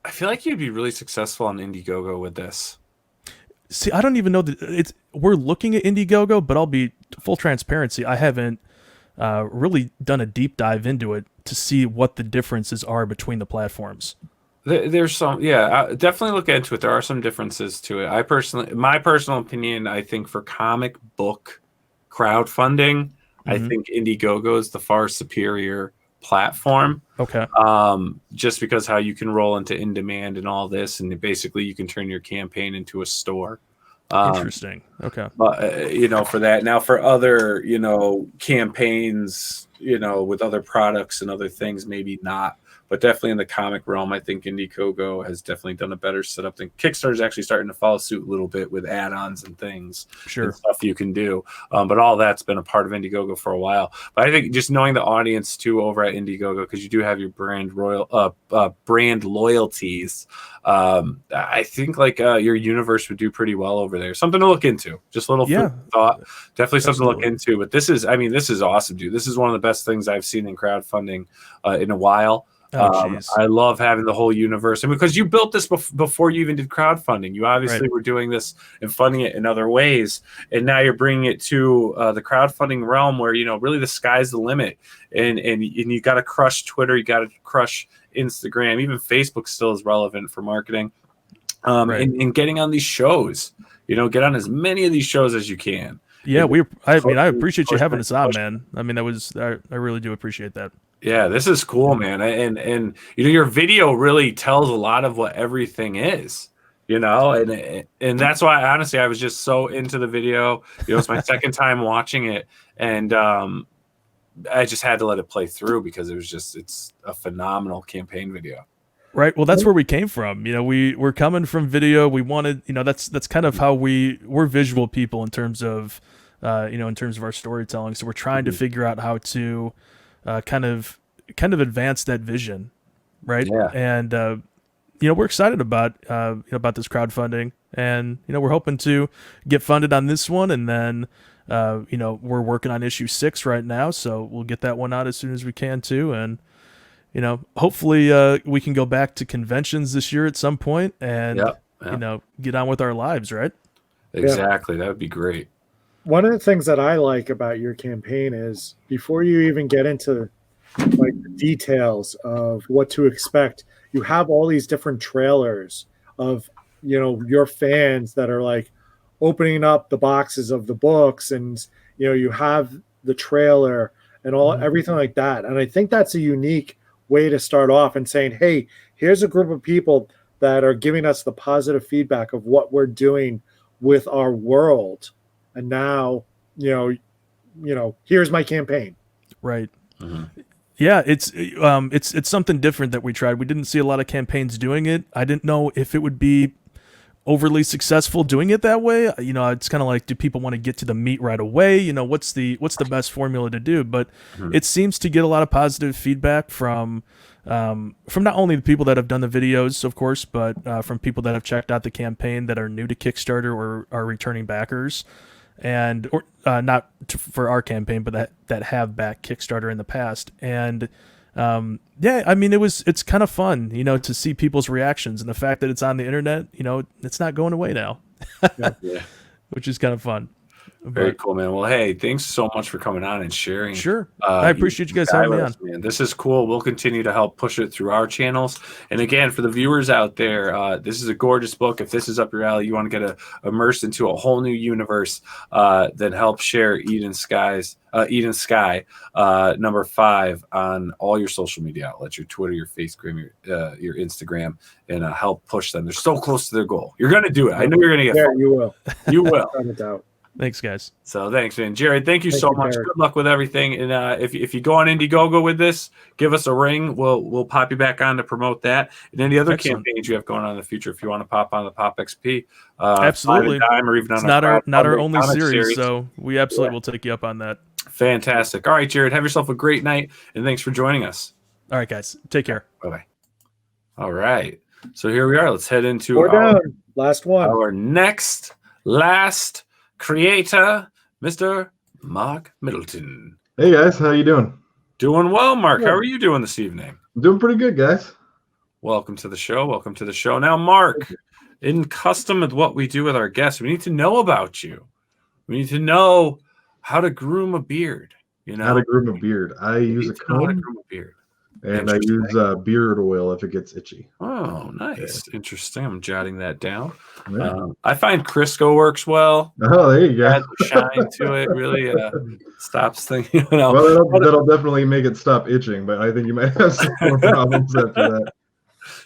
I feel like you'd be really successful on Indiegogo with this. See, I don't even know that we're looking at Indiegogo, but I'll be full transparency. I haven't really done a deep dive into it to see what the differences are between the platforms. There's some, definitely look into it. There are some differences to it. My personal opinion, I think for comic book crowdfunding, I think Indiegogo is the far superior platform. Okay. Just because how you can roll into in demand and all this, and basically you can turn your campaign into a store. Interesting. Okay. But for that, now for other campaigns, with other products and other things, maybe not. but definitely in the comic realm, I think Indiegogo has definitely done a better setup than Kickstarter's actually starting to follow suit a little bit with add-ons and things, and stuff you can do. But all that's been a part of Indiegogo for a while. But I think just knowing the audience too over at Indiegogo, because you do have your brand loyalties. I think like your universe would do pretty well over there. Something to look into. Just a little food thought. Definitely something to look into. But this is awesome, dude. This is one of the best things I've seen in crowdfunding in a while. I love having the whole universe, and because you built this before you even did crowdfunding, you obviously were doing this and funding it in other ways, and now you're bringing it to the crowdfunding realm where really the sky's the limit, and you got to crush Twitter, you got to crush Instagram, even Facebook still is relevant for marketing, and getting on these shows, get on as many of these shows as you can. Yeah, I appreciate you having us on, man. I mean, I really do appreciate that. Yeah, this is cool, man. And your video really tells a lot of what everything is, and that's why honestly I was just so into the video. It's my second time watching it, and I just had to let it play through because it's a phenomenal campaign video. Right. Well, that's where we came from. We're coming from video. We wanted, that's kind of how we're visual people in terms of in terms of our storytelling. So we're trying to figure out how to kind of advance that vision, right? Yeah. And we're excited about this crowdfunding, and we're hoping to get funded on this one, and then we're working on issue 6 right now, so we'll get that one out as soon as we can too, and hopefully we can go back to conventions this year at some point, and get on with our lives, right? Exactly. That would be great. One of the things that I like about your campaign is before you even get into like the details of what to expect, you have all these different trailers of your fans that are like opening up the boxes of the books, and you have the trailer and everything like that. And I think that's a unique way to start off and saying, hey, here's a group of people that are giving us the positive feedback of what we're doing with our world. And now, here's my campaign. Right. Mm-hmm. Yeah, it's something different that we tried. We didn't see a lot of campaigns doing it. I didn't know if it would be overly successful doing it that way. It's kind of like, do people want to get to the meat right away? What's the best formula to do? But it seems to get a lot of positive feedback from not only the people that have done the videos, of course, but from people that have checked out the campaign that are new to Kickstarter or are returning backers. And not for our campaign, but that have backed Kickstarter in the past. And it's kind of fun, to see people's reactions, and the fact that it's on the internet, it's not going away now, which is kind of fun. Very cool, man. Well, hey, thanks so much for coming on and sharing. Sure. I appreciate you guys having me on. Man. This is cool. We'll continue to help push it through our channels. And again, for the viewers out there, this is a gorgeous book. If this is up your alley, you want to get immersed into a whole new universe, then help share Eden Skye number 5 on all your social media outlets, your Twitter, your Facebook, your Instagram, and help push them. They're so close to their goal. You're going to do it. I know you're going to get you will. You will. Without a doubt. Thanks, guys. So thanks, man. Jared, thank you so much. Jared. Good luck with everything. And if you go on Indiegogo with this, give us a ring. We'll pop you back on to promote that. And any other campaigns you have going on in the future, if you want to pop on the Pop XP. Absolutely. Or even on it's not our only series, so we absolutely will take you up on that. Fantastic. All right, Jared, have yourself a great night, and thanks for joining us. All right, guys. Take care. Bye-bye. All right. So here we are. Let's head into last one. Our last creator, Mr. Mark Middleton. Hey guys, how you doing? Doing well, Mark. How are you doing this evening? I'm doing pretty good, guys. Welcome to the show. Now, Mark, in custom with what we do with our guests, we need to know about you. We need to know how to groom a beard. How to groom a beard. I use a comb. How to groom a beard. And I use beard oil if it gets itchy. Oh, nice. Interesting. I'm jotting that down. Yeah. I find Crisco works well. Oh, there you go. Adds a shine to it. Really stops things. Well, that'll definitely make it stop itching, but I think you might have some more problems after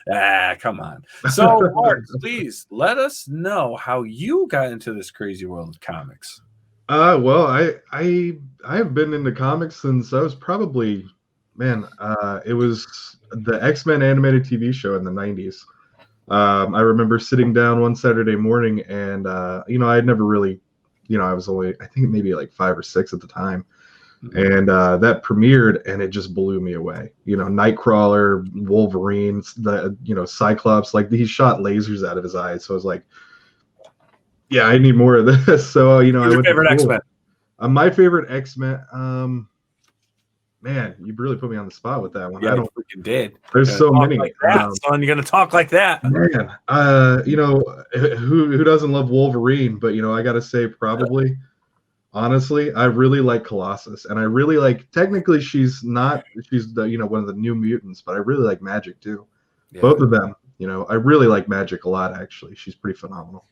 that. Come on. So, Mark, please let us know how you got into this crazy world of comics. Well, I have been into comics since I was probably Man, it was the X-Men animated TV show in the 90s. I remember sitting down one Saturday morning and, I had never really, I was only, I think maybe like 5 or 6 at the time. And that premiered and it just blew me away. Nightcrawler, Wolverine, Cyclops, like he shot lasers out of his eyes. So I was like, yeah, I need more of this. So, I went your favorite X-Men? My favorite X-Men, man, you really put me on the spot with that one. Yeah, I don't freaking did. There's so many. Like that, son. You're gonna talk like that, man. Who doesn't love Wolverine? But I gotta say, probably, honestly, I really like Colossus, and I really like. Technically, she's the one of the new mutants, but I really like Magic too. Yeah. Both of them. I really like Magic a lot. Actually, she's pretty phenomenal.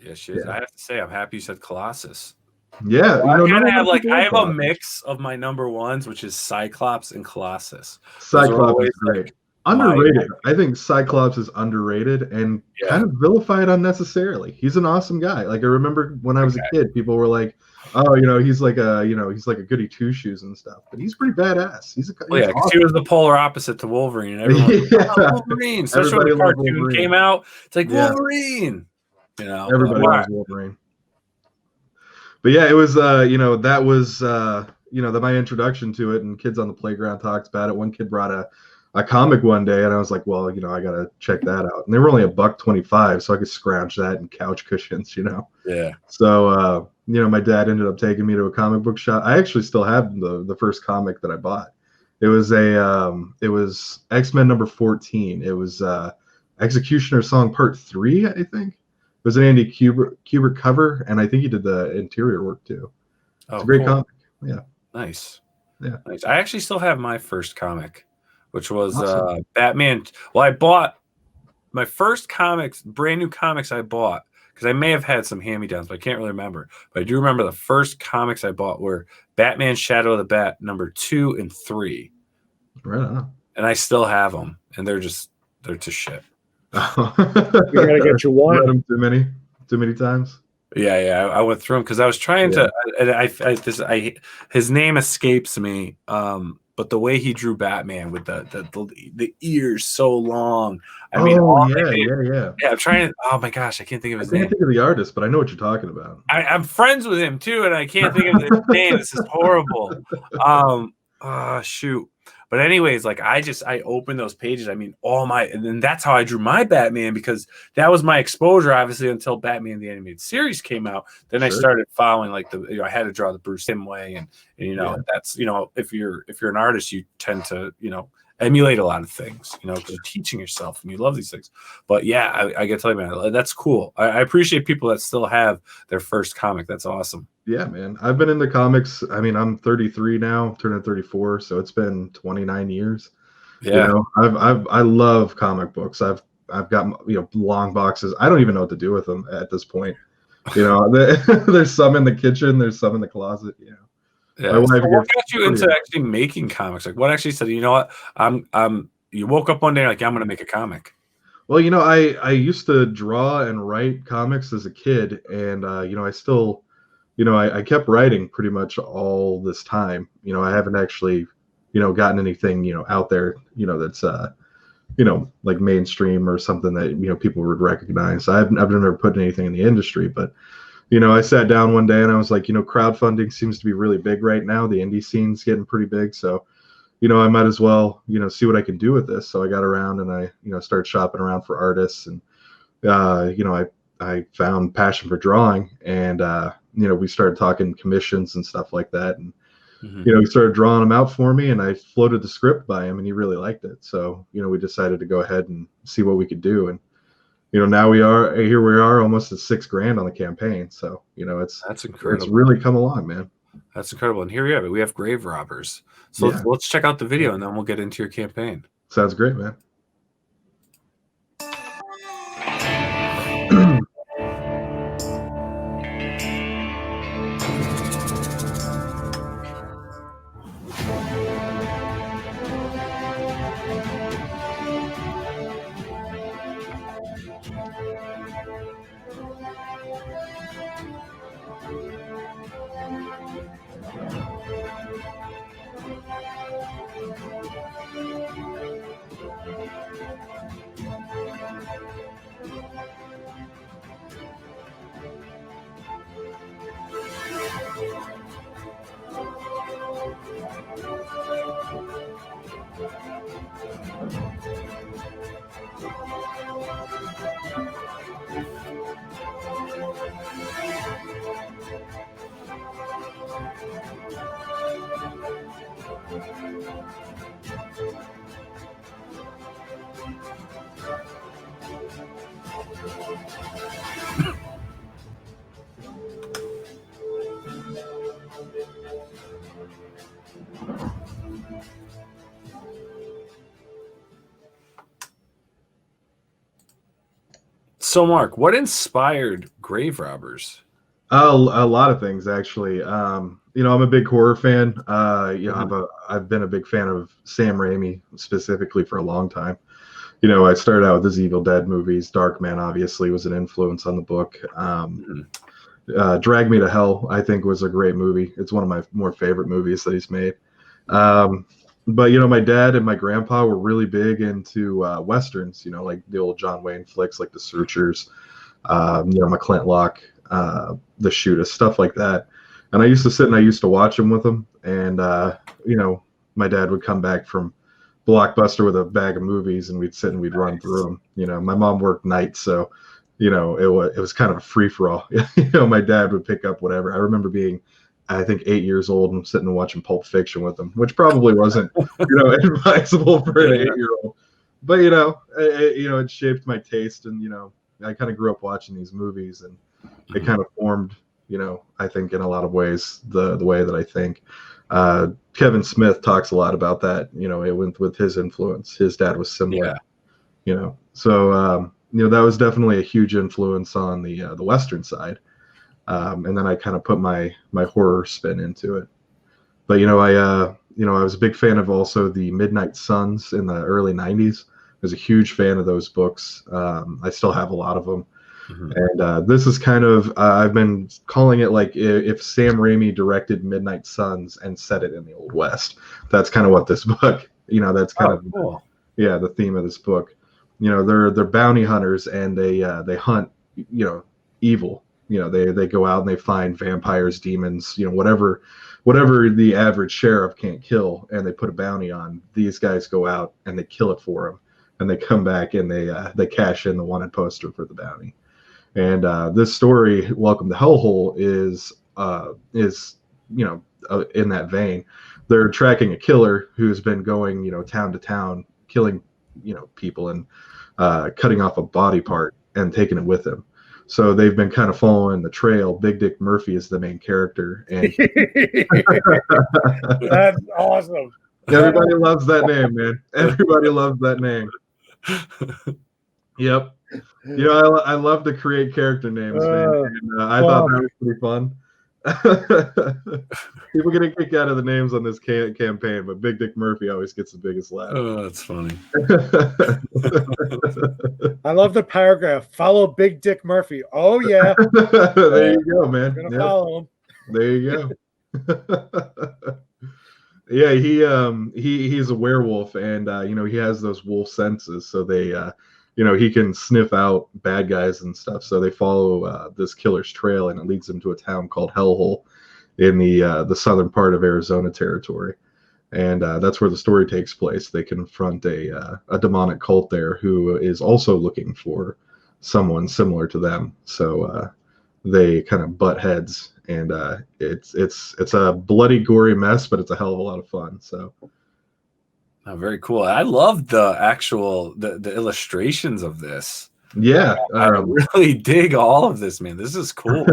Yeah, she is. Yeah. I have to say, I'm happy you said Colossus. Yeah, I have a mix of my number ones, which is Cyclops and Colossus. Cyclops is great. Underrated. I think Cyclops is underrated and kind of vilified unnecessarily. He's an awesome guy. Like I remember when I was a kid, people were like, "Oh, he's like a goody two shoes and stuff." But he's pretty badass. He's awesome. He was the polar opposite to Wolverine. And everyone, Wolverine. Especially when the cartoon came out, it's like Wolverine. Everybody loves Wolverine. But yeah, it was, that was, my introduction to it, and kids on the playground talked about it. One kid brought a comic one day, and I was like, well, I got to check that out. And they were only $1.25, so I could scrounge that in couch cushions, Yeah. So, my dad ended up taking me to a comic book shop. I actually still have the first comic that I bought. It was it was X-Men number 14. It was Executioner Song Part 3, I think. It was an Andy Kubert cover, and I think he did the interior work too. It's a great comic. Yeah. Nice. Yeah. Nice. I actually still have my first comic, which was Batman. Well, I bought my first comics, brand new comics I bought, because I may have had some hand-me-downs, but I can't really remember. But I do remember the first comics I bought were Batman Shadow of the Bat number 2 and 3. Right on. And I still have them, and they're just shit. We gotta get you one. Read them too many times. Yeah. I went through them because I was trying to. And his name escapes me. But the way he drew Batman with the ears so long. Yeah. I'm trying to. Oh my gosh, I can't think of his name. I can't think of the artist, but I know what you're talking about. I'm friends with him too, and I can't think of his name. This is horrible. Shoot. But anyways, like I opened those pages. I mean, and then that's how I drew my Batman, because that was my exposure, obviously, until Batman the Animated Series came out. Then I started following I had to draw the Bruce Timm way, and that's if you're an artist, you tend to emulate a lot of things, because you're teaching yourself and you love these things. But yeah, I gotta tell you, man, that's cool. I appreciate people that still have their first comic. That's awesome. Yeah, man. I've been into comics. I mean, I'm 33 now, turning 34, so it's been 29 years. Yeah. I love comic books. I've got long boxes. I don't even know what to do with them at this point. There's some in the kitchen, there's some in the closet. Yeah. So what got you into actually making comics? Like, what actually said, you know what? You woke up one day like, I'm going to make a comic. Well, I used to draw and write comics as a kid, and I still, I kept writing pretty much all this time. I haven't actually, gotten anything, out there, that's like mainstream or something that people would recognize. I've never put anything in the industry, but. I sat down one day and I was like, crowdfunding seems to be really big right now. The indie scene's getting pretty big. So, I might as well, see what I can do with this. So I got around and I, started shopping around for artists, and, I found passion for drawing, and, we started talking commissions and stuff like that. And, he started drawing them out for me, and I floated the script by him, and he really liked it. So, we decided to go ahead and see what we could do. And, now we are almost at $6,000 on the campaign. So, that's incredible. It's really come along, man. That's incredible. And here we have it. We have Grave Robbers. So let's check out the video, and then we'll get into your campaign. Sounds great, man. So, Mark, what inspired Grave Robbers? A lot of things, actually. I'm a big horror fan. I've been a big fan of Sam Raimi specifically for a long time. I started out with his Evil Dead movies. Darkman obviously was an influence on the book. Drag Me to Hell, I think, was a great movie. It's one of my more favorite movies that he's made. But my dad and my grandpa were really big into westerns. Like the old John Wayne flicks, like The Searchers, McClintlock, The Shootist, stuff like that. And I used to sit and I used to watch them with them. And my dad would come back from Blockbuster with a bag of movies, and we'd sit and we'd run through them. My mom worked nights, so it was kind of a free for all. My dad would pick up whatever. I remember being, I think, 8 years old and sitting and watching Pulp Fiction with him, which probably wasn't, advisable for an 8-year-old. But it shaped my taste, and I kind of grew up watching these movies, and it kind of formed, I think in a lot of ways the way that I think. Kevin Smith talks a lot about that. It went with his influence. His dad was similar. So that was definitely a huge influence on the Western side. And then I kind of put my horror spin into it. But I was a big fan of also the Midnight Suns in the early '90s. I was a huge fan of those books. I still have a lot of them. And this is kind of I've been calling it like if Sam Raimi directed Midnight Suns and set it in the Old West. That's kind of what this book. That's kind of cool. The theme of this book. They're bounty hunters, and they hunt evil. They go out and they find vampires, demons, whatever the average sheriff can't kill, and they put a bounty on. These guys go out and they kill it for them, and they come back and they cash in the wanted poster for the bounty. And this story, Welcome to Hellhole, is in that vein. They're tracking a killer who's been going town to town, killing people and cutting off a body part and taking it with him. So they've been kind of following the trail. Big Dick Murphy is the main character, and that's awesome. Everybody loves that name, man. Everybody loves that name. Yep. I love to create character names, man. And, I thought that was pretty fun. People get a kick out of the names on this campaign, but Big Dick Murphy always gets the biggest laugh. Oh, that's funny. I love the paragraph. Follow Big Dick Murphy. Oh yeah. There you go, man. Gonna follow him. There you go. Yeah, he's a werewolf, and he has those wolf senses, so they he can sniff out bad guys and stuff. So they follow this killer's trail, and it leads them to a town called Hellhole in the southern part of Arizona territory. And that's where the story takes place. They confront a demonic cult there who is also looking for someone similar to them. So they kind of butt heads, and it's a bloody, gory mess, but it's a hell of a lot of fun. So. Oh, very cool. I love the actual the illustrations of this. Yeah, I really dig all of this, man. This is cool.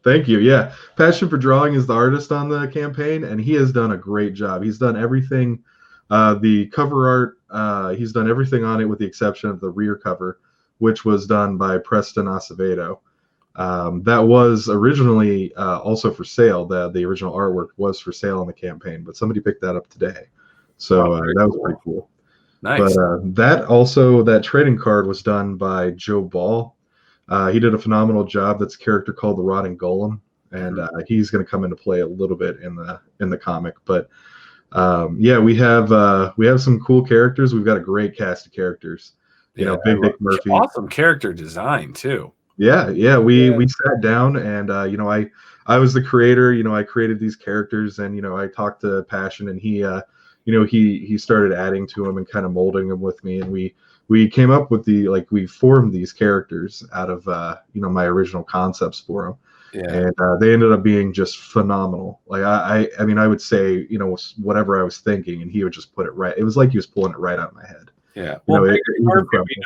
Thank you. Yeah, Passion for Drawing is the artist on the campaign, and he has done a great job. He's done everything. The cover art, he's done everything on it with the exception of the rear cover, which was done by Preston Acevedo. That was originally also for sale. The original artwork was for sale on the campaign, but somebody picked that up today. So that was pretty cool. Nice. But that trading card was done by Joe Ball. He did a phenomenal job. That's a character called the Rotting Golem, and he's going to come into play a little bit in the comic. But we have some cool characters. We've got a great cast of characters. Big Dick Murphy. Awesome character design too. Yeah. We sat down, and I was the creator. I created these characters, and I talked to Passion, and he started adding to them and kind of molding them with me, and we came up with we formed these characters out of my original concepts for them. And they ended up being just phenomenal. Like I mean, I would say, you know, whatever I was thinking, and he would just put it right. It was like he was pulling it right out of my head. Yeah. You Well,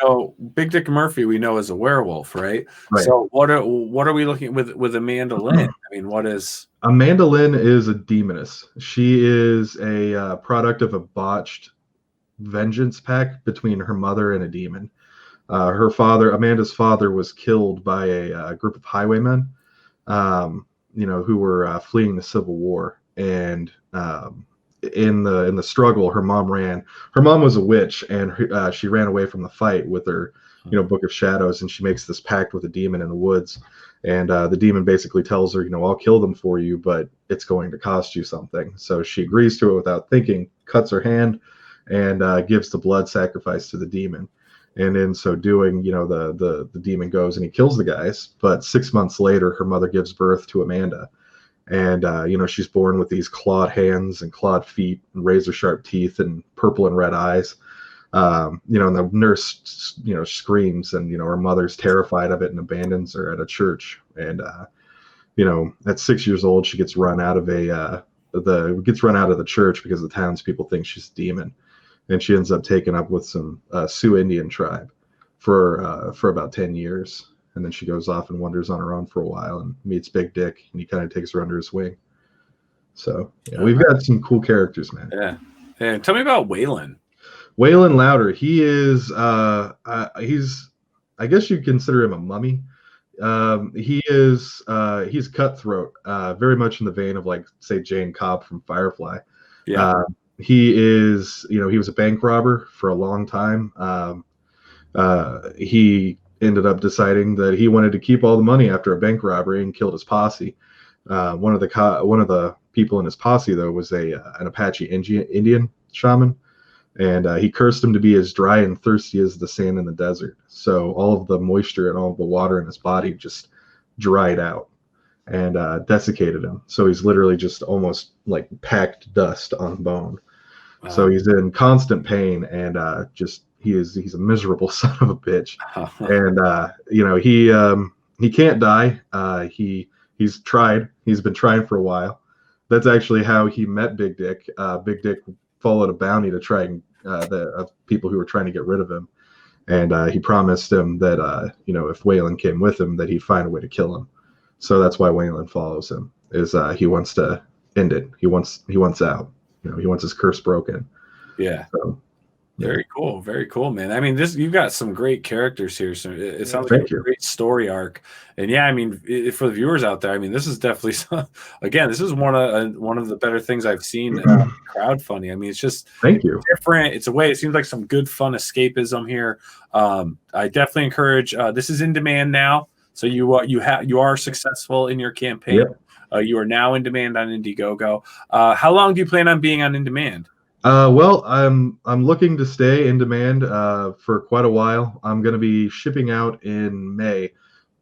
know, Big Dick Murphy, we know is a werewolf, right? Right. So what are we looking with Amanda Lynn? I mean, what is Amanda Lynn is a demoness. She is a product of a botched vengeance pact between her mother and a demon. Her father, Amanda's father, was killed by a group of highwaymen, you know, who were fleeing the Civil War. And in the struggle, her mom ran. Her mom was a witch, and she ran away from the fight with her, you know, Book of Shadows, and she makes this pact with a demon in the woods. And the demon basically tells her, you know, I'll kill them for you, but it's going to cost you something. So she agrees to it without thinking, cuts her hand, and gives the blood sacrifice to the demon. And in so doing, you know, the demon goes and he kills the guys. But 6 months later, her mother gives birth to Amanda. And, you know, she's born with these clawed hands and clawed feet and razor sharp teeth and purple and red eyes. You know, and the nurse, you know, screams, and, you know, her mother's terrified of it and abandons her at a church. And, you know, at 6 years old, she gets run out of the church because the townspeople think she's a demon. And she ends up taking up with some Sioux Indian tribe for about 10 years. And then she goes off and wanders on her own for a while and meets Big Dick, and he kind of takes her under his wing. So yeah, we've got some cool characters, man. Yeah. And tell me about Waylon. Waylon Louder. He is he's, I guess you'd consider him a mummy. He's cutthroat, very much in the vein of, like, say, Jane Cobb from Firefly. Yeah. He is, you know, he was a bank robber for a long time. He ended up deciding that he wanted to keep all the money after a bank robbery and killed his posse. One of the people in his posse, though, was an Apache Indian shaman, and he cursed him to be as dry and thirsty as the sand in the desert. So all of the moisture and all of the water in his body just dried out and desiccated him. So he's literally just almost like packed dust on bone. Wow. So he's in constant pain, and he's a miserable son of a bitch. And you know, he can't die. He's tried. He's been trying for a while. That's actually how he met Big Dick. Big Dick followed a bounty to try and of people who were trying to get rid of him, and he promised him that you know, if Waylon came with him, that he'd find a way to kill him. So that's why Waylon follows him. Is he wants to end it. He wants out. You know, he wants his curse broken. Yeah. So, yeah. Very cool, man. I mean, you've got some great characters here. So it sounds like a great story arc. And yeah, I mean, for the viewers out there, I mean, this is definitely again, this is one of the better things I've seen crowdfunding. I mean, it's just different. It's a way. It seems like some good fun escapism here. I definitely encourage. This is in demand now. So you are successful in your campaign. Yep. You are now in demand on Indiegogo. How long do you plan on being on in demand? Well, I'm looking to stay in demand for quite a while. I'm going to be shipping out in May,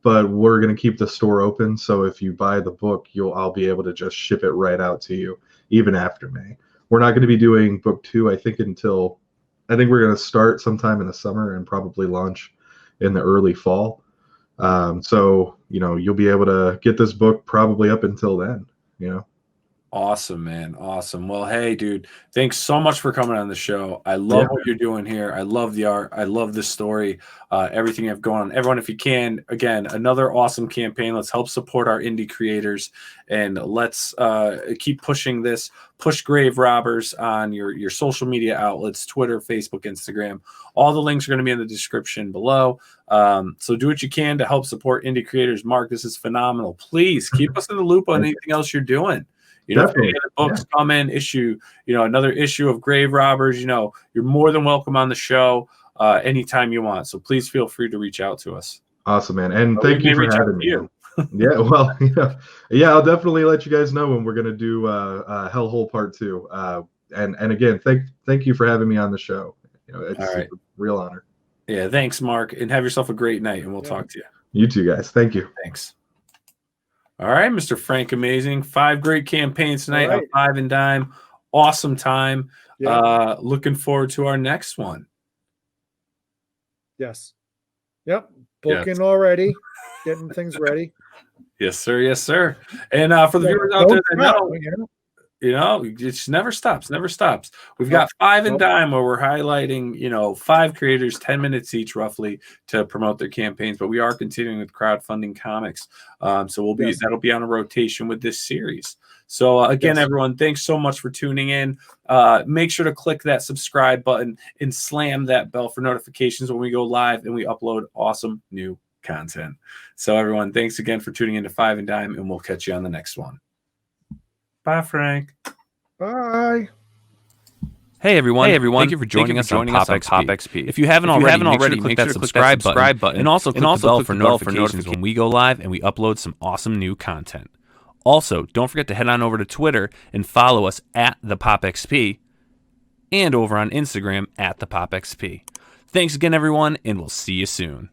but we're going to keep the store open. So if you buy the book, I'll be able to just ship it right out to you, even after May. We're not going to be doing book 2, I think we're going to start sometime in the summer and probably launch in the early fall. So, you know, you'll be able to get this book probably up until then, you know. Awesome, man. Awesome. Well, hey, dude, thanks so much for coming on the show. I love what you're doing here. I love the art. I love the story, everything you have going on. Everyone, if you can, again, another awesome campaign. Let's help support our indie creators, and let's keep pushing this. Push Grave Robbers on your social media outlets, Twitter, Facebook, Instagram. All the links are going to be in the description below. So do what you can to help support indie creators. Mark, this is phenomenal. Please keep us in the loop on anything else you're doing. You know, if any other books come in, another issue of Grave Robbers, you know, you're more than welcome on the show anytime you want. So please feel free to reach out to us. Awesome, man. And thank you for having me. Yeah, well, I'll definitely let you guys know when we're going to do Hellhole Part 2. And again, thank you for having me on the show. You know, it's a real honor. Yeah, thanks, Mark. And have yourself a great night, and we'll talk to you. You too, guys. Thank you. Thanks. All right, Mr. Frank Amazing. 5 great campaigns tonight on 5 and Dime. Awesome time. Yeah. Looking forward to our next one. Yes. Yep. Booking already. Getting things ready. Yes, sir. Yes, sir. And for the viewers out there that know, it just never stops. We've got 5 and Dime where we're highlighting, 5 creators, 10 minutes each roughly to promote their campaigns. But we are continuing with crowdfunding comics. So that'll be on a rotation with this series. So again, everyone, thanks so much for tuning in. Make sure to click that subscribe button and slam that bell for notifications when we go live and we upload awesome new content. So everyone, thanks again for tuning in to 5 and Dime, and we'll catch you on the next one. Bye, Frank. Bye. Hey everyone! Thank you for joining us on Pop XP. If you haven't already, click that subscribe button, and also click the bell for notifications when we go live and we upload some awesome new content. Also, don't forget to head on over to Twitter and follow us at the Pop XP, and over on Instagram at the Pop XP. Thanks again, everyone, and we'll see you soon.